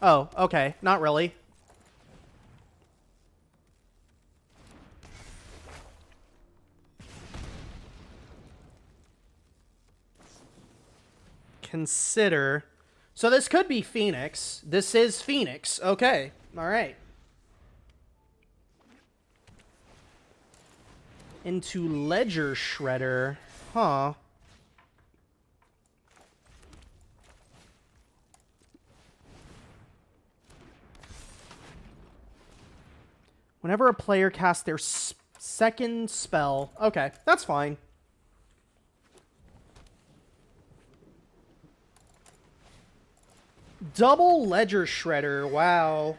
Oh, okay. Not really. Consider. So this could be Phoenix. This is Phoenix. Okay. All right. Into Ledger Shredder. Huh. Whenever a player casts their second spell. Okay, that's fine. Double Ledger Shredder. Wow.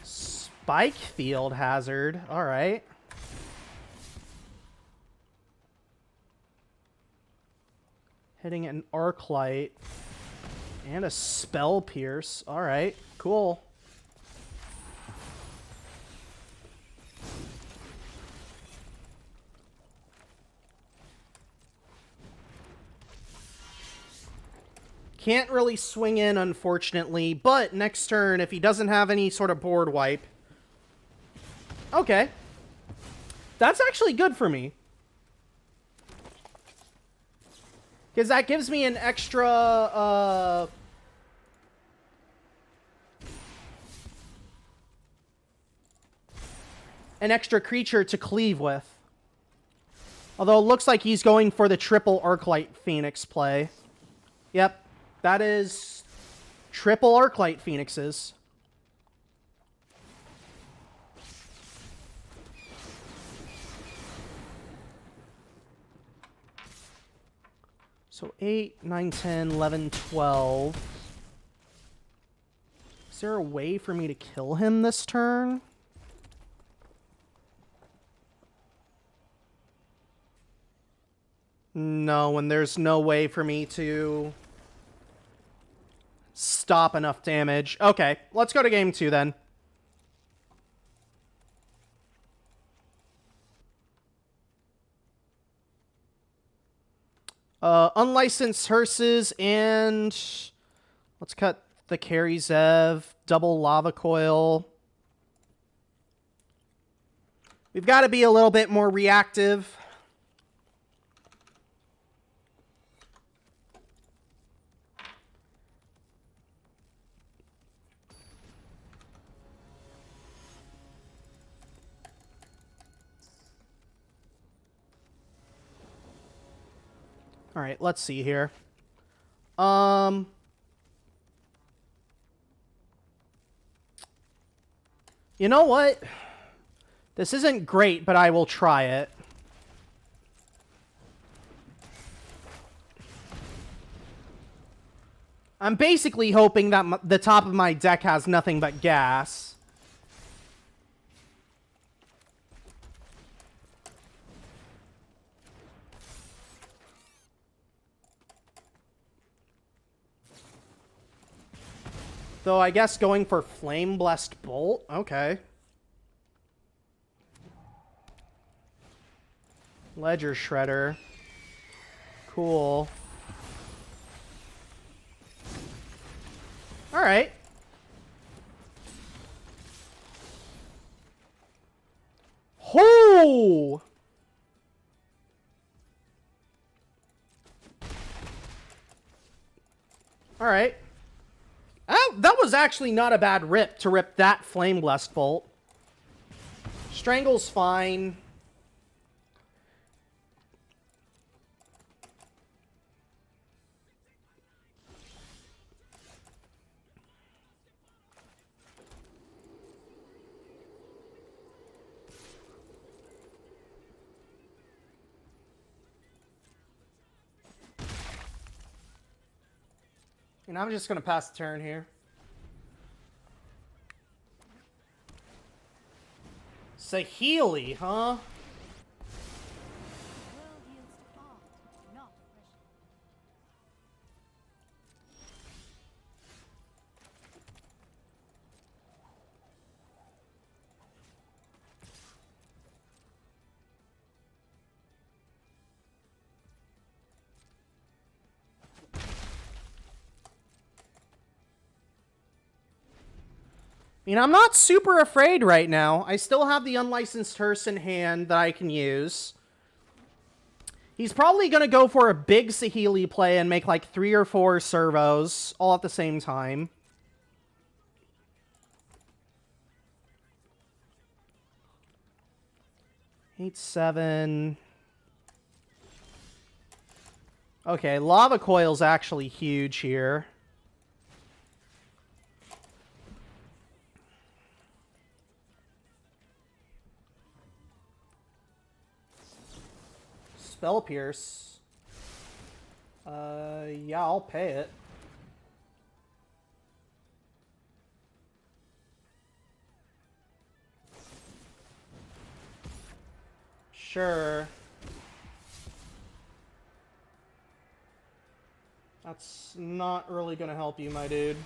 Spike Field Hazard. All right. Hitting an arc light. And a spell pierce. Alright, cool. Can't really swing in, unfortunately, but next turn, if he doesn't have any sort of board wipe... Okay. That's actually good for me. Because that gives me an extra, creature to cleave with. Although it looks like he's going for the triple Arclight Phoenix play. Yep. That is triple Arclight Phoenixes. So 8, 9, 10, 11, 12. Is there a way for me to kill him this turn? No, and there's no way for me to stop enough damage. Okay, let's go to game 2 then. Unlicensed hearses, and let's cut the Carry Zev, double Lava Coil. We've got to be a little bit more reactive. All right, let's see here. You know what? This isn't great, but I will try it. I'm basically hoping that the top of my deck has nothing but gas. Though I guess going for Flame Blessed Bolt? Okay. Ledger Shredder. Cool. Alright. Ho! Alright. Oh, that was actually not a bad rip to rip that Flame Blessed Bolt. Strangle's fine. And I'm just going to pass the turn here. Saheeli, huh? I mean, I'm not super afraid right now. I still have the Unlicensed Hearse in hand that I can use. He's probably going to go for a big Saheeli play and make like 3 or 4 servos all at the same time. Eight, 7. Okay, Lava Coil's actually huge here. Spell Pierce. Yeah, I'll pay it. Sure. That's not really gonna help you, my dude.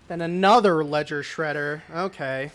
Then another Ledger Shredder. Okay.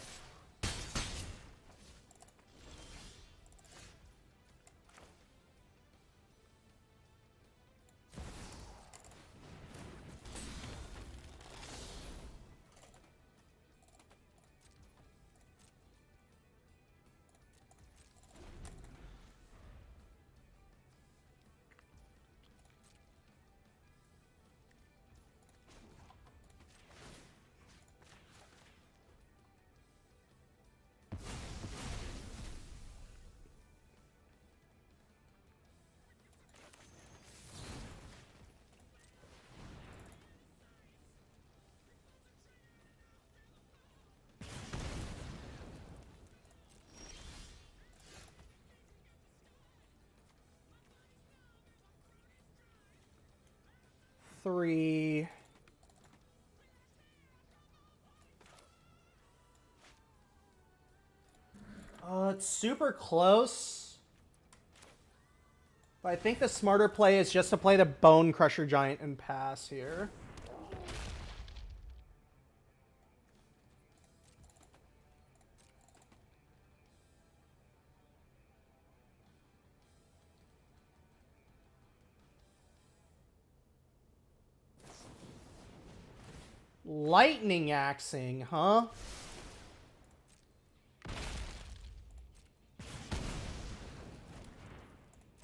Three. It's super close. But I think the smarter play is just to play the Bone Crusher Giant and pass here. Lightning Axing, huh?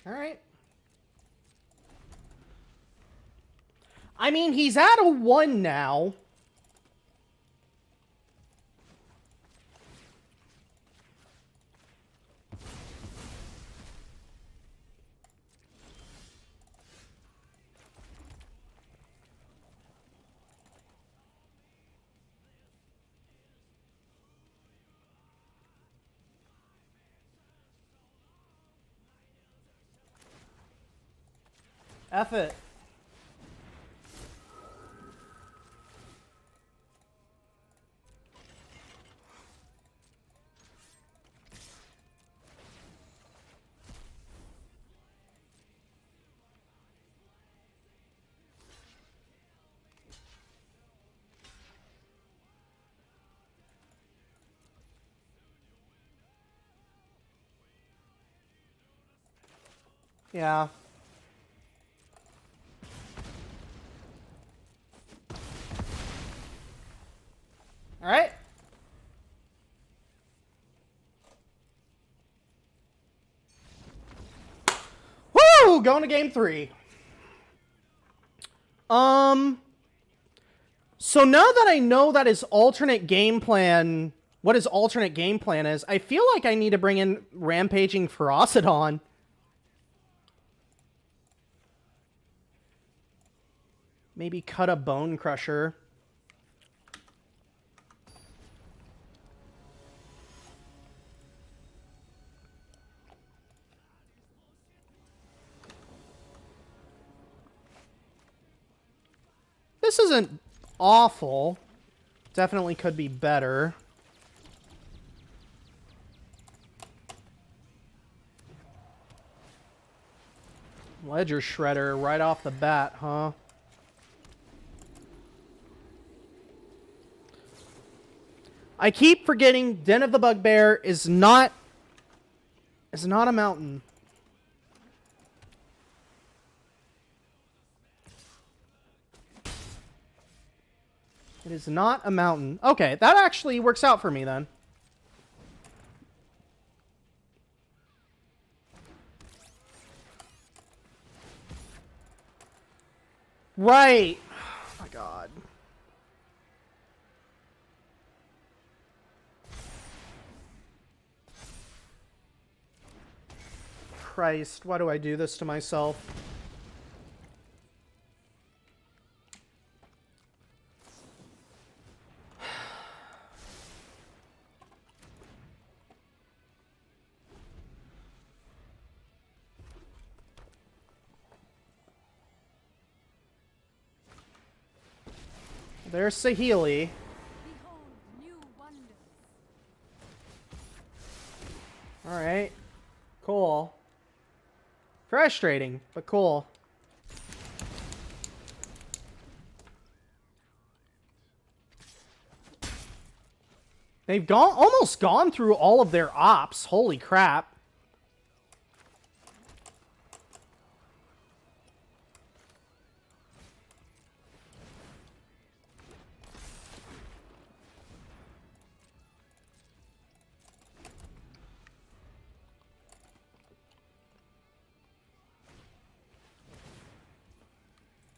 All right. I mean, he's at a 1 now. F it. Yeah. All right. Woo! Going to game 3. So now that I know that his alternate game plan, what his alternate game plan is, I feel like I need to bring in Rampaging Ferocidon. Maybe cut a Bone Crusher. This isn't awful. Definitely could be better. Ledger Shredder right off the bat, huh? I keep forgetting Den of the Bugbear is not a mountain. It is not a mountain. Okay, that actually works out for me then. Right. Oh my god. Christ, why do I do this to myself? There's Saheeli. Behold new wonders. Alright. Cool. Frustrating, but cool. They've almost gone through all of their ops. Holy crap.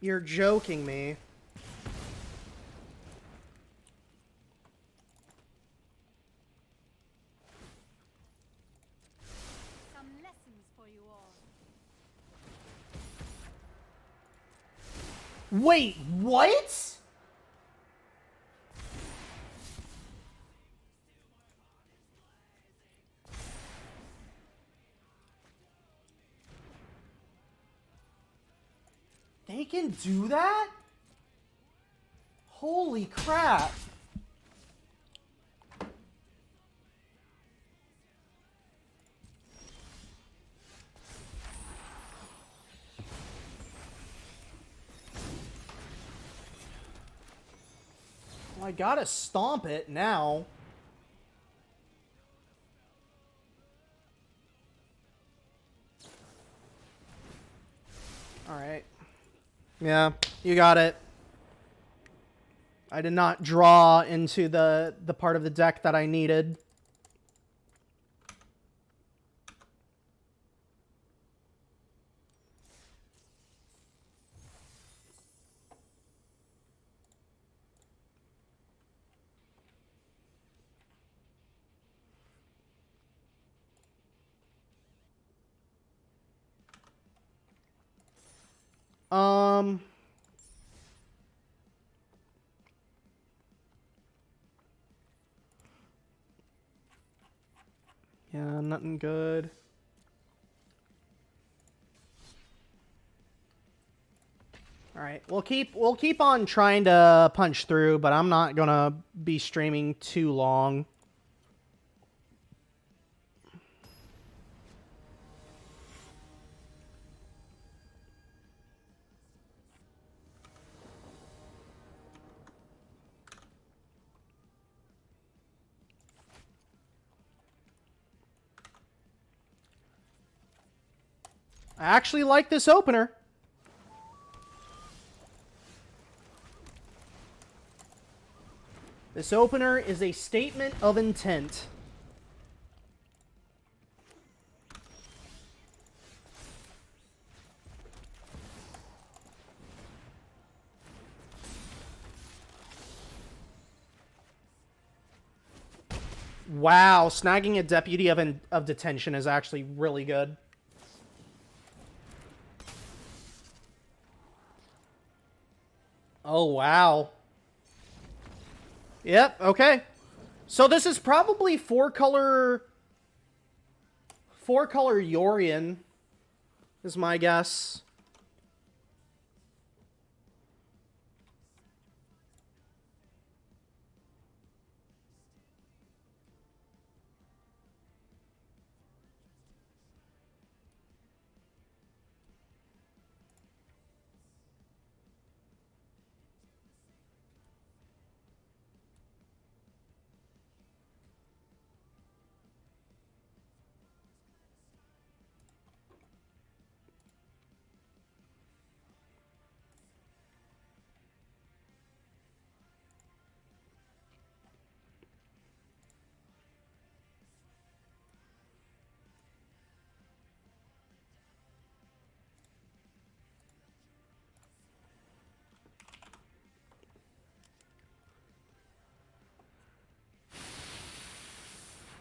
You're joking me. Some lessons for you all. Wait, what? They can do that? Holy crap. Well, I gotta stomp it now. Alright. Yeah, you got it. I did not draw into the part of the deck that I needed. Yeah, nothing good. All right, we'll keep on trying to punch through, but I'm not gonna be streaming too long. I actually like this opener. This opener is a statement of intent. Wow, snagging a deputy of detention is actually really good. Oh, wow. Yep, okay. So this is probably four-color Yorion, is my guess.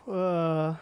Uh...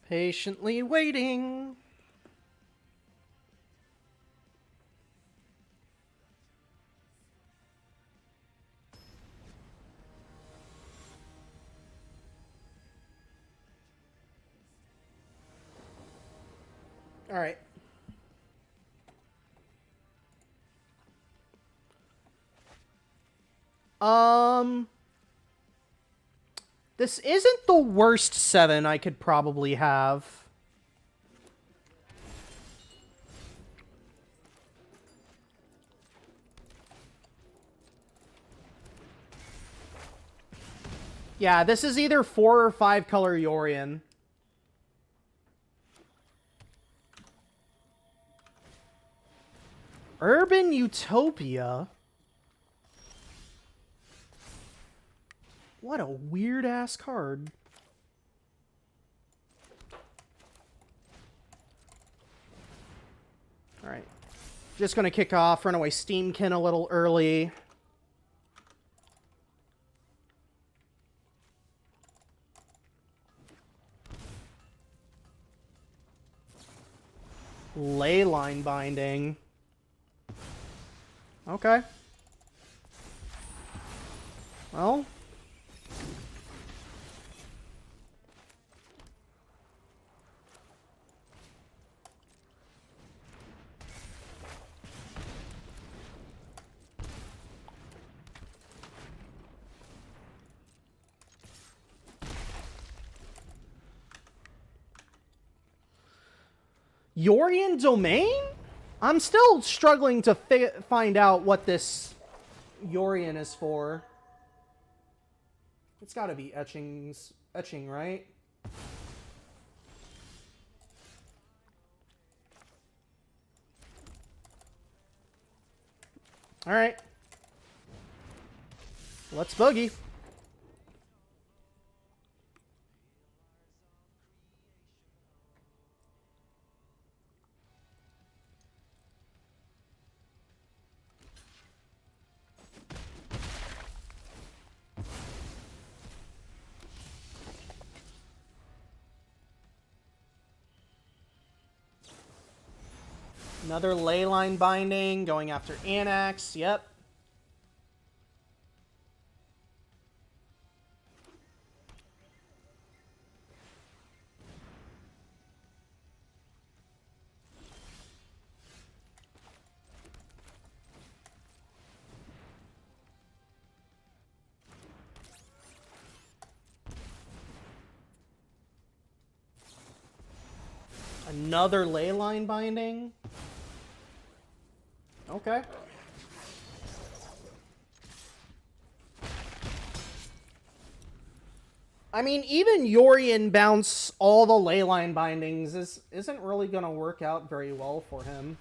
Patiently waiting. All right. This isn't the worst 7 I could probably have. Yeah, this is either 4 or 5 color Yorion. Urban Utopia? What a weird-ass card. Alright. Just gonna kick off Runaway Steamkin a little early. Leyline Binding. Okay. Well. Yorion Domain? I'm still struggling to find out what this Yorion is for. It's gotta be etching, right? Alright. Let's boogie. Another Leyline Binding, going after Anax, yep. Another Leyline Binding. Okay. I mean, even Yorion bounce all the Leyline Bindings isn't really going to work out very well for him.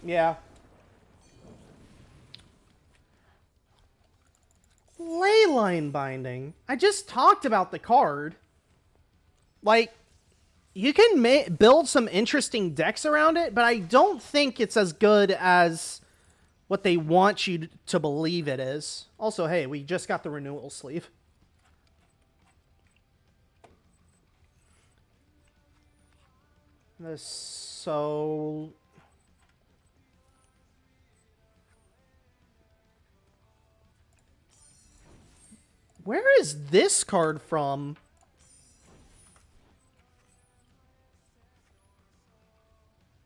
Yeah. Leyline Binding. I just talked about the card. Like, you can build some interesting decks around it, but I don't think it's as good as what they want you to believe it is. Also, hey, we just got the renewal sleeve. So... where is this card from?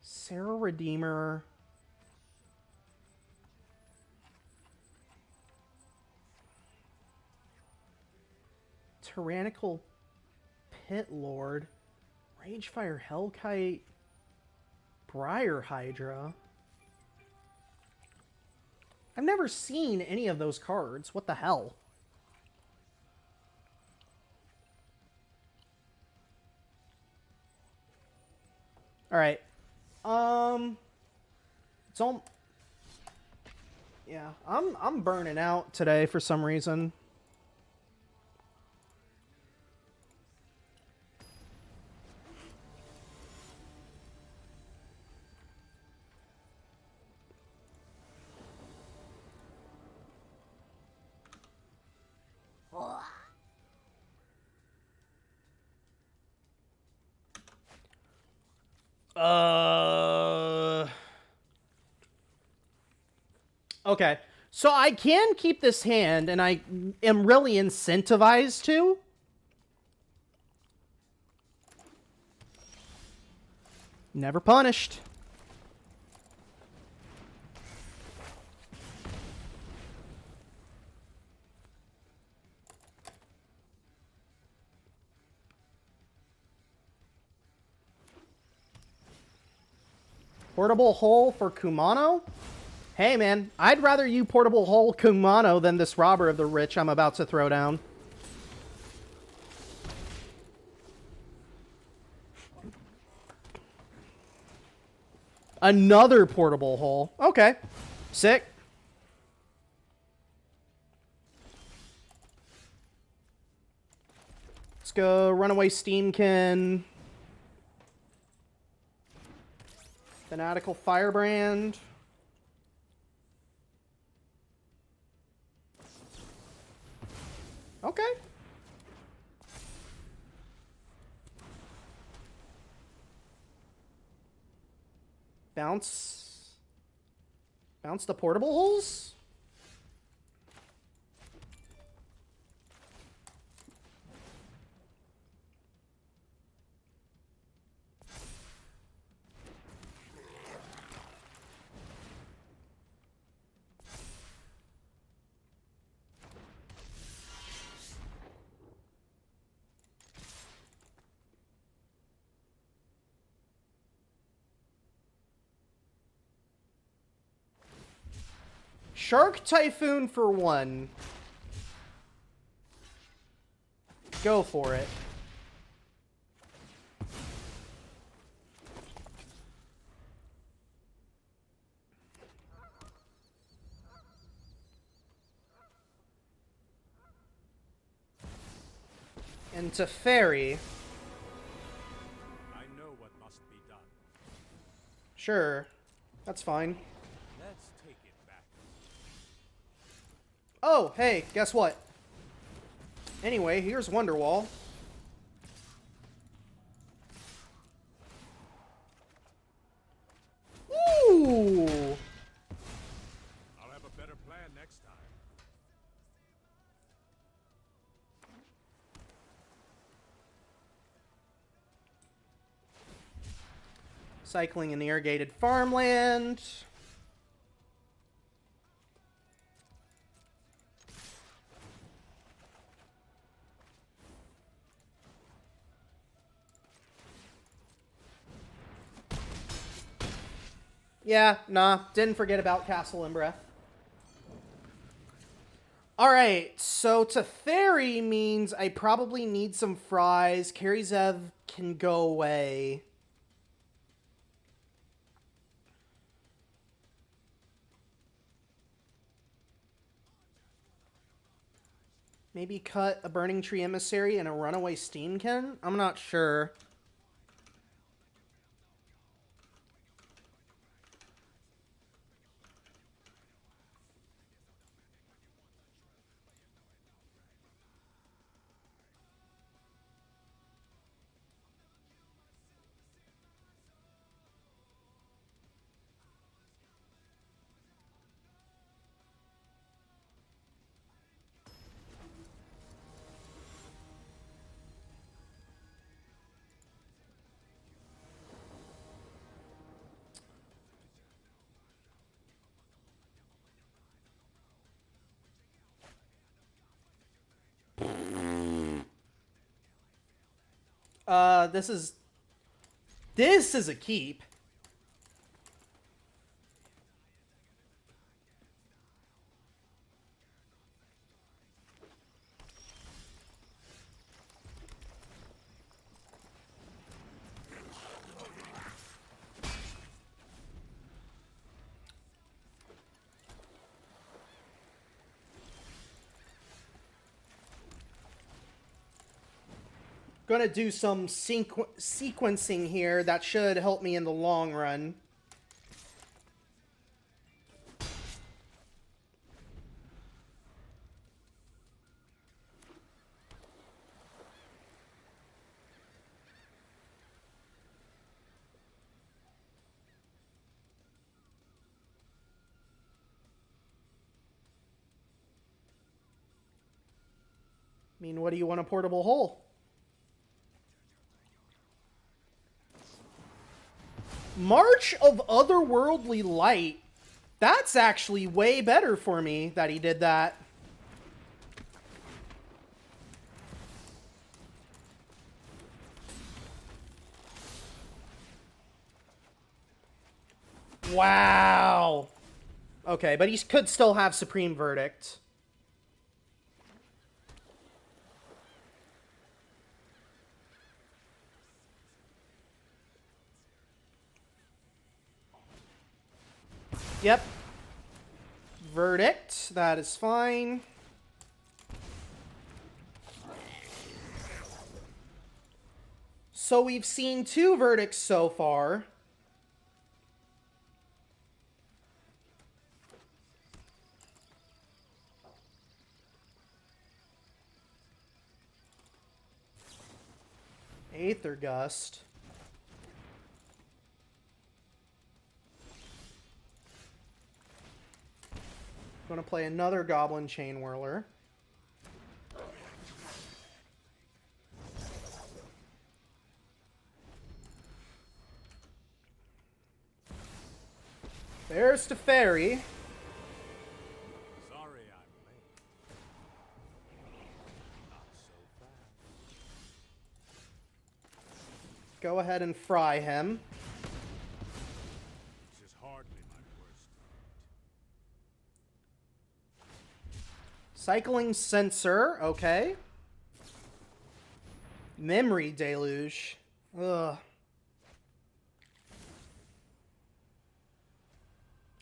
Sarah Redeemer. Tyrannical Pit Lord. Ragefire Hellkite. Briar Hydra. I've never seen any of those cards. What the hell? All right. It's all. Yeah, I'm burning out today for some reason. Okay. So I can keep this hand, and I am really incentivized to. Never punished. Portable hole for Kumano? Hey, man, I'd rather you portable hole Kumano than this robber of the rich I'm about to throw down. Another portable hole. Okay. Sick. Let's go Runaway Steamkin. Fanatical Firebrand. Okay. Bounce. Bounce the portable holes? Shark Typhoon for 1. Go for it. And to Fairy. I know what must be done. Sure. That's fine. Let's take it back. Oh, hey, guess what? Anyway, here's Wonderwall. Ooh! I'll have a better plan next time. Cycling in the irrigated farmland. Yeah, nah, didn't forget about Castle and Breath. Alright, so to Fairy means I probably need some fries. Carrie Zev can go away. Maybe cut a Burning Tree Emissary and a Runaway Steamkin? I'm not sure. This is a keep. Gonna do some sequencing here that should help me in the long run. mean, what do you want a portable hole? March of Otherworldly Light. That's actually way better for me that he did that. Wow. Okay, but he could still have Supreme Verdict. Yep. Verdict. That is fine. So we've seen 2 verdicts so far. Aether Gust. I'm going to play another Goblin Chain Whirler. There's Teferi. Sorry I'm late. Not so fast. Go ahead and fry him. This is hardly my worst night. Cycling Sensor. Okay. Memory Deluge. Ugh.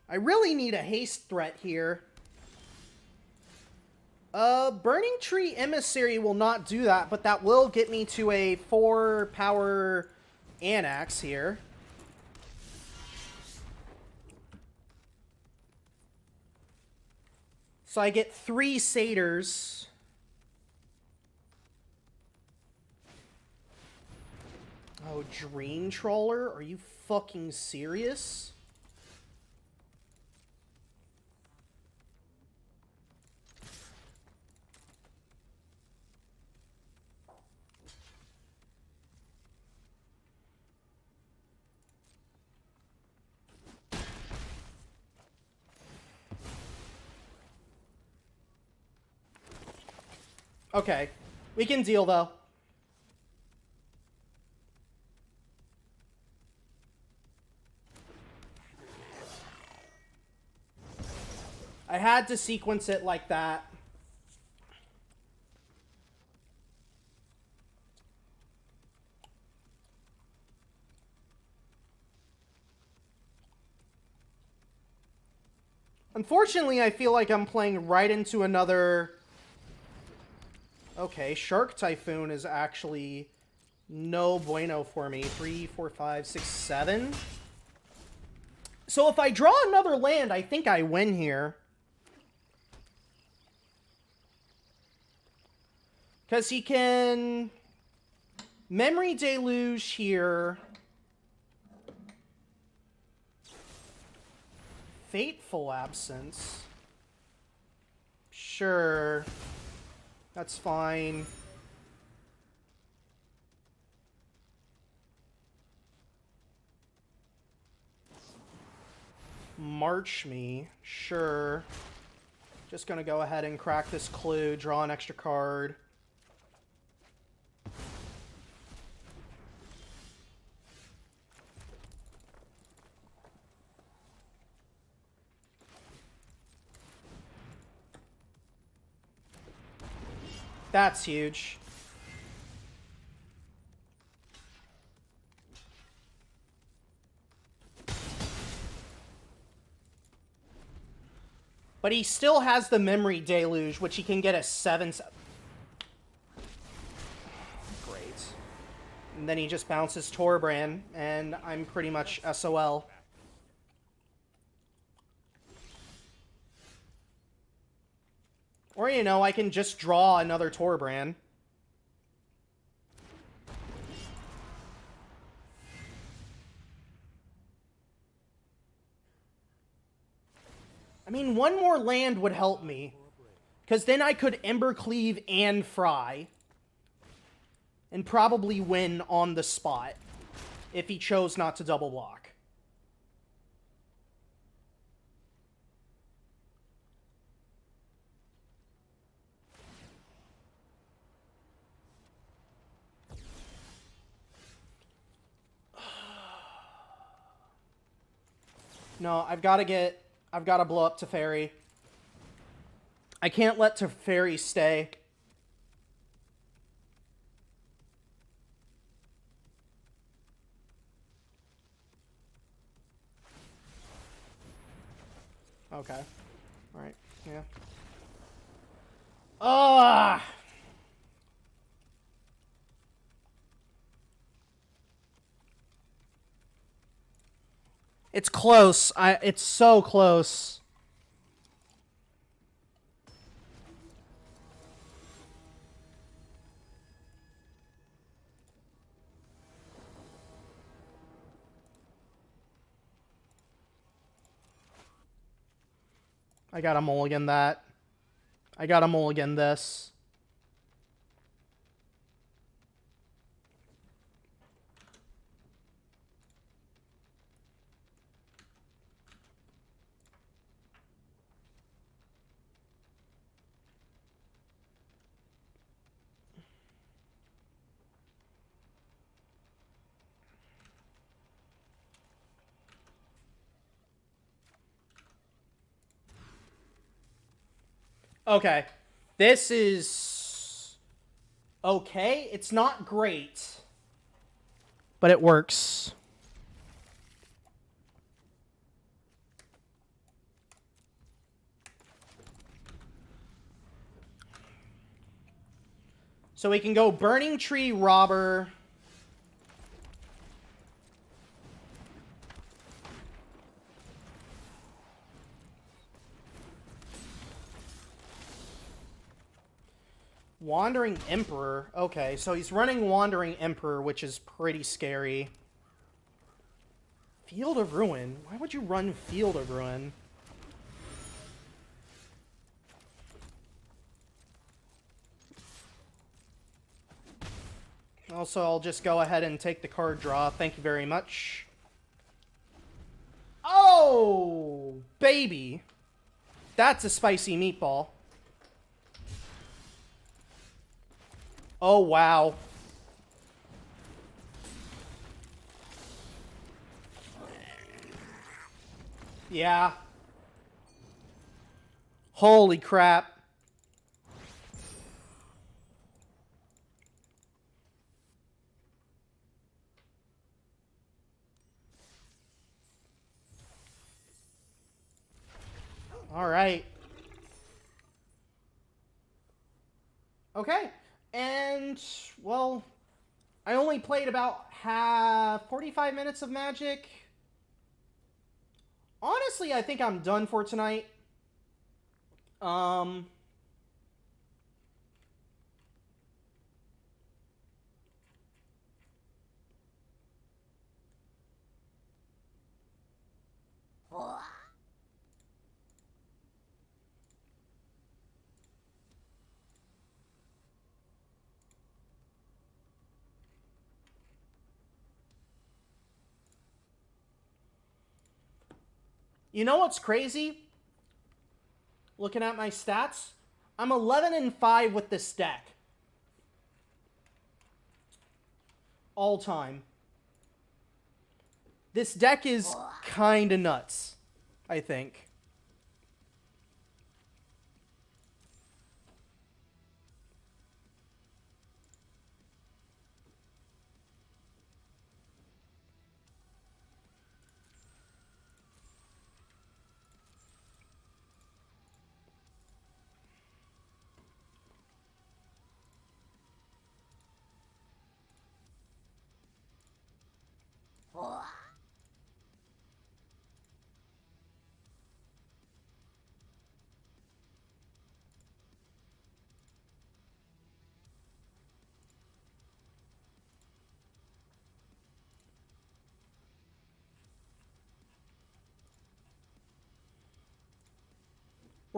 I really need a haste threat here. Burning Tree Emissary will not do that, but that will get me to a 4 power Anax here. So I get 3 Satyrs. Oh, Dream Trawler? Are you fucking serious? Okay. We can deal, though. I had to sequence it like that. Unfortunately, I feel like I'm playing right into another... Okay, Shark Typhoon is actually no bueno for me. 3, 4, 5, 6, 7. So if I draw another land, I think I win here. Because he can... Memory Deluge here. Fateful Absence. Sure. That's fine. March me. Sure. Just gonna go ahead and crack this clue, draw an extra card. That's huge. But he still has the Memory Deluge, which he can get a 7... Great. And then he just bounces Torbrand, and I'm pretty much SOL. Or, you know, I can just draw another Torbrand. I mean, one more land would help me. Because then I could Ember Cleave and Fry. And probably win on the spot. If he chose not to double block. No, I've got to blow up Teferi. I can't let Teferi stay. Okay. Alright, yeah. Ah! It's close. It's so close. I gotta mulligan that. I gotta mulligan this. Okay. This is okay. It's not great, but it works. So we can go Burning Tree Robber. Wandering Emperor. Okay, so he's running Wandering Emperor, which is pretty scary. Field of Ruin? Why would you run Field of Ruin? Also, I'll just go ahead and take the card draw. Thank you very much. Oh, baby. That's a spicy meatball. Oh, wow. Yeah. Holy crap. All right. Okay. And, well, I only played about 45 minutes of Magic. Honestly, I think I'm done for tonight. You know what's crazy? Looking at my stats, I'm 11-5 with this deck. All time. This deck is kinda nuts, I think.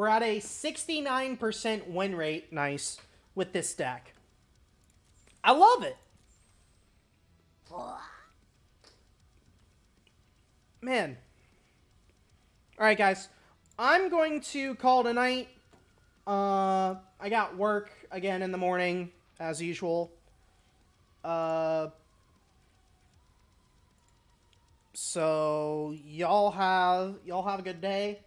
we're at a 69% win rate. Nice. With this stack. I love it. Man. Alright, guys. I'm going to call it a night. I got work again in the morning, as usual. So y'all have a good day,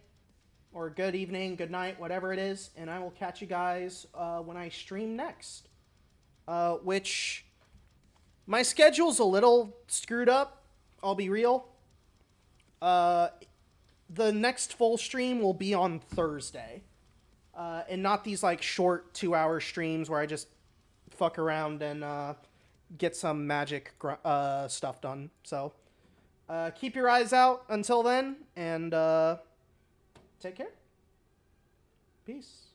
or good evening, good night, whatever it is, and I will catch you guys when I stream next. Which my schedule's a little screwed up. I'll be real. The next full stream will be on Thursday. And not these, like, short 2-hour streams where I just fuck around and get some magic stuff done. So, keep your eyes out until then, and take care. Peace.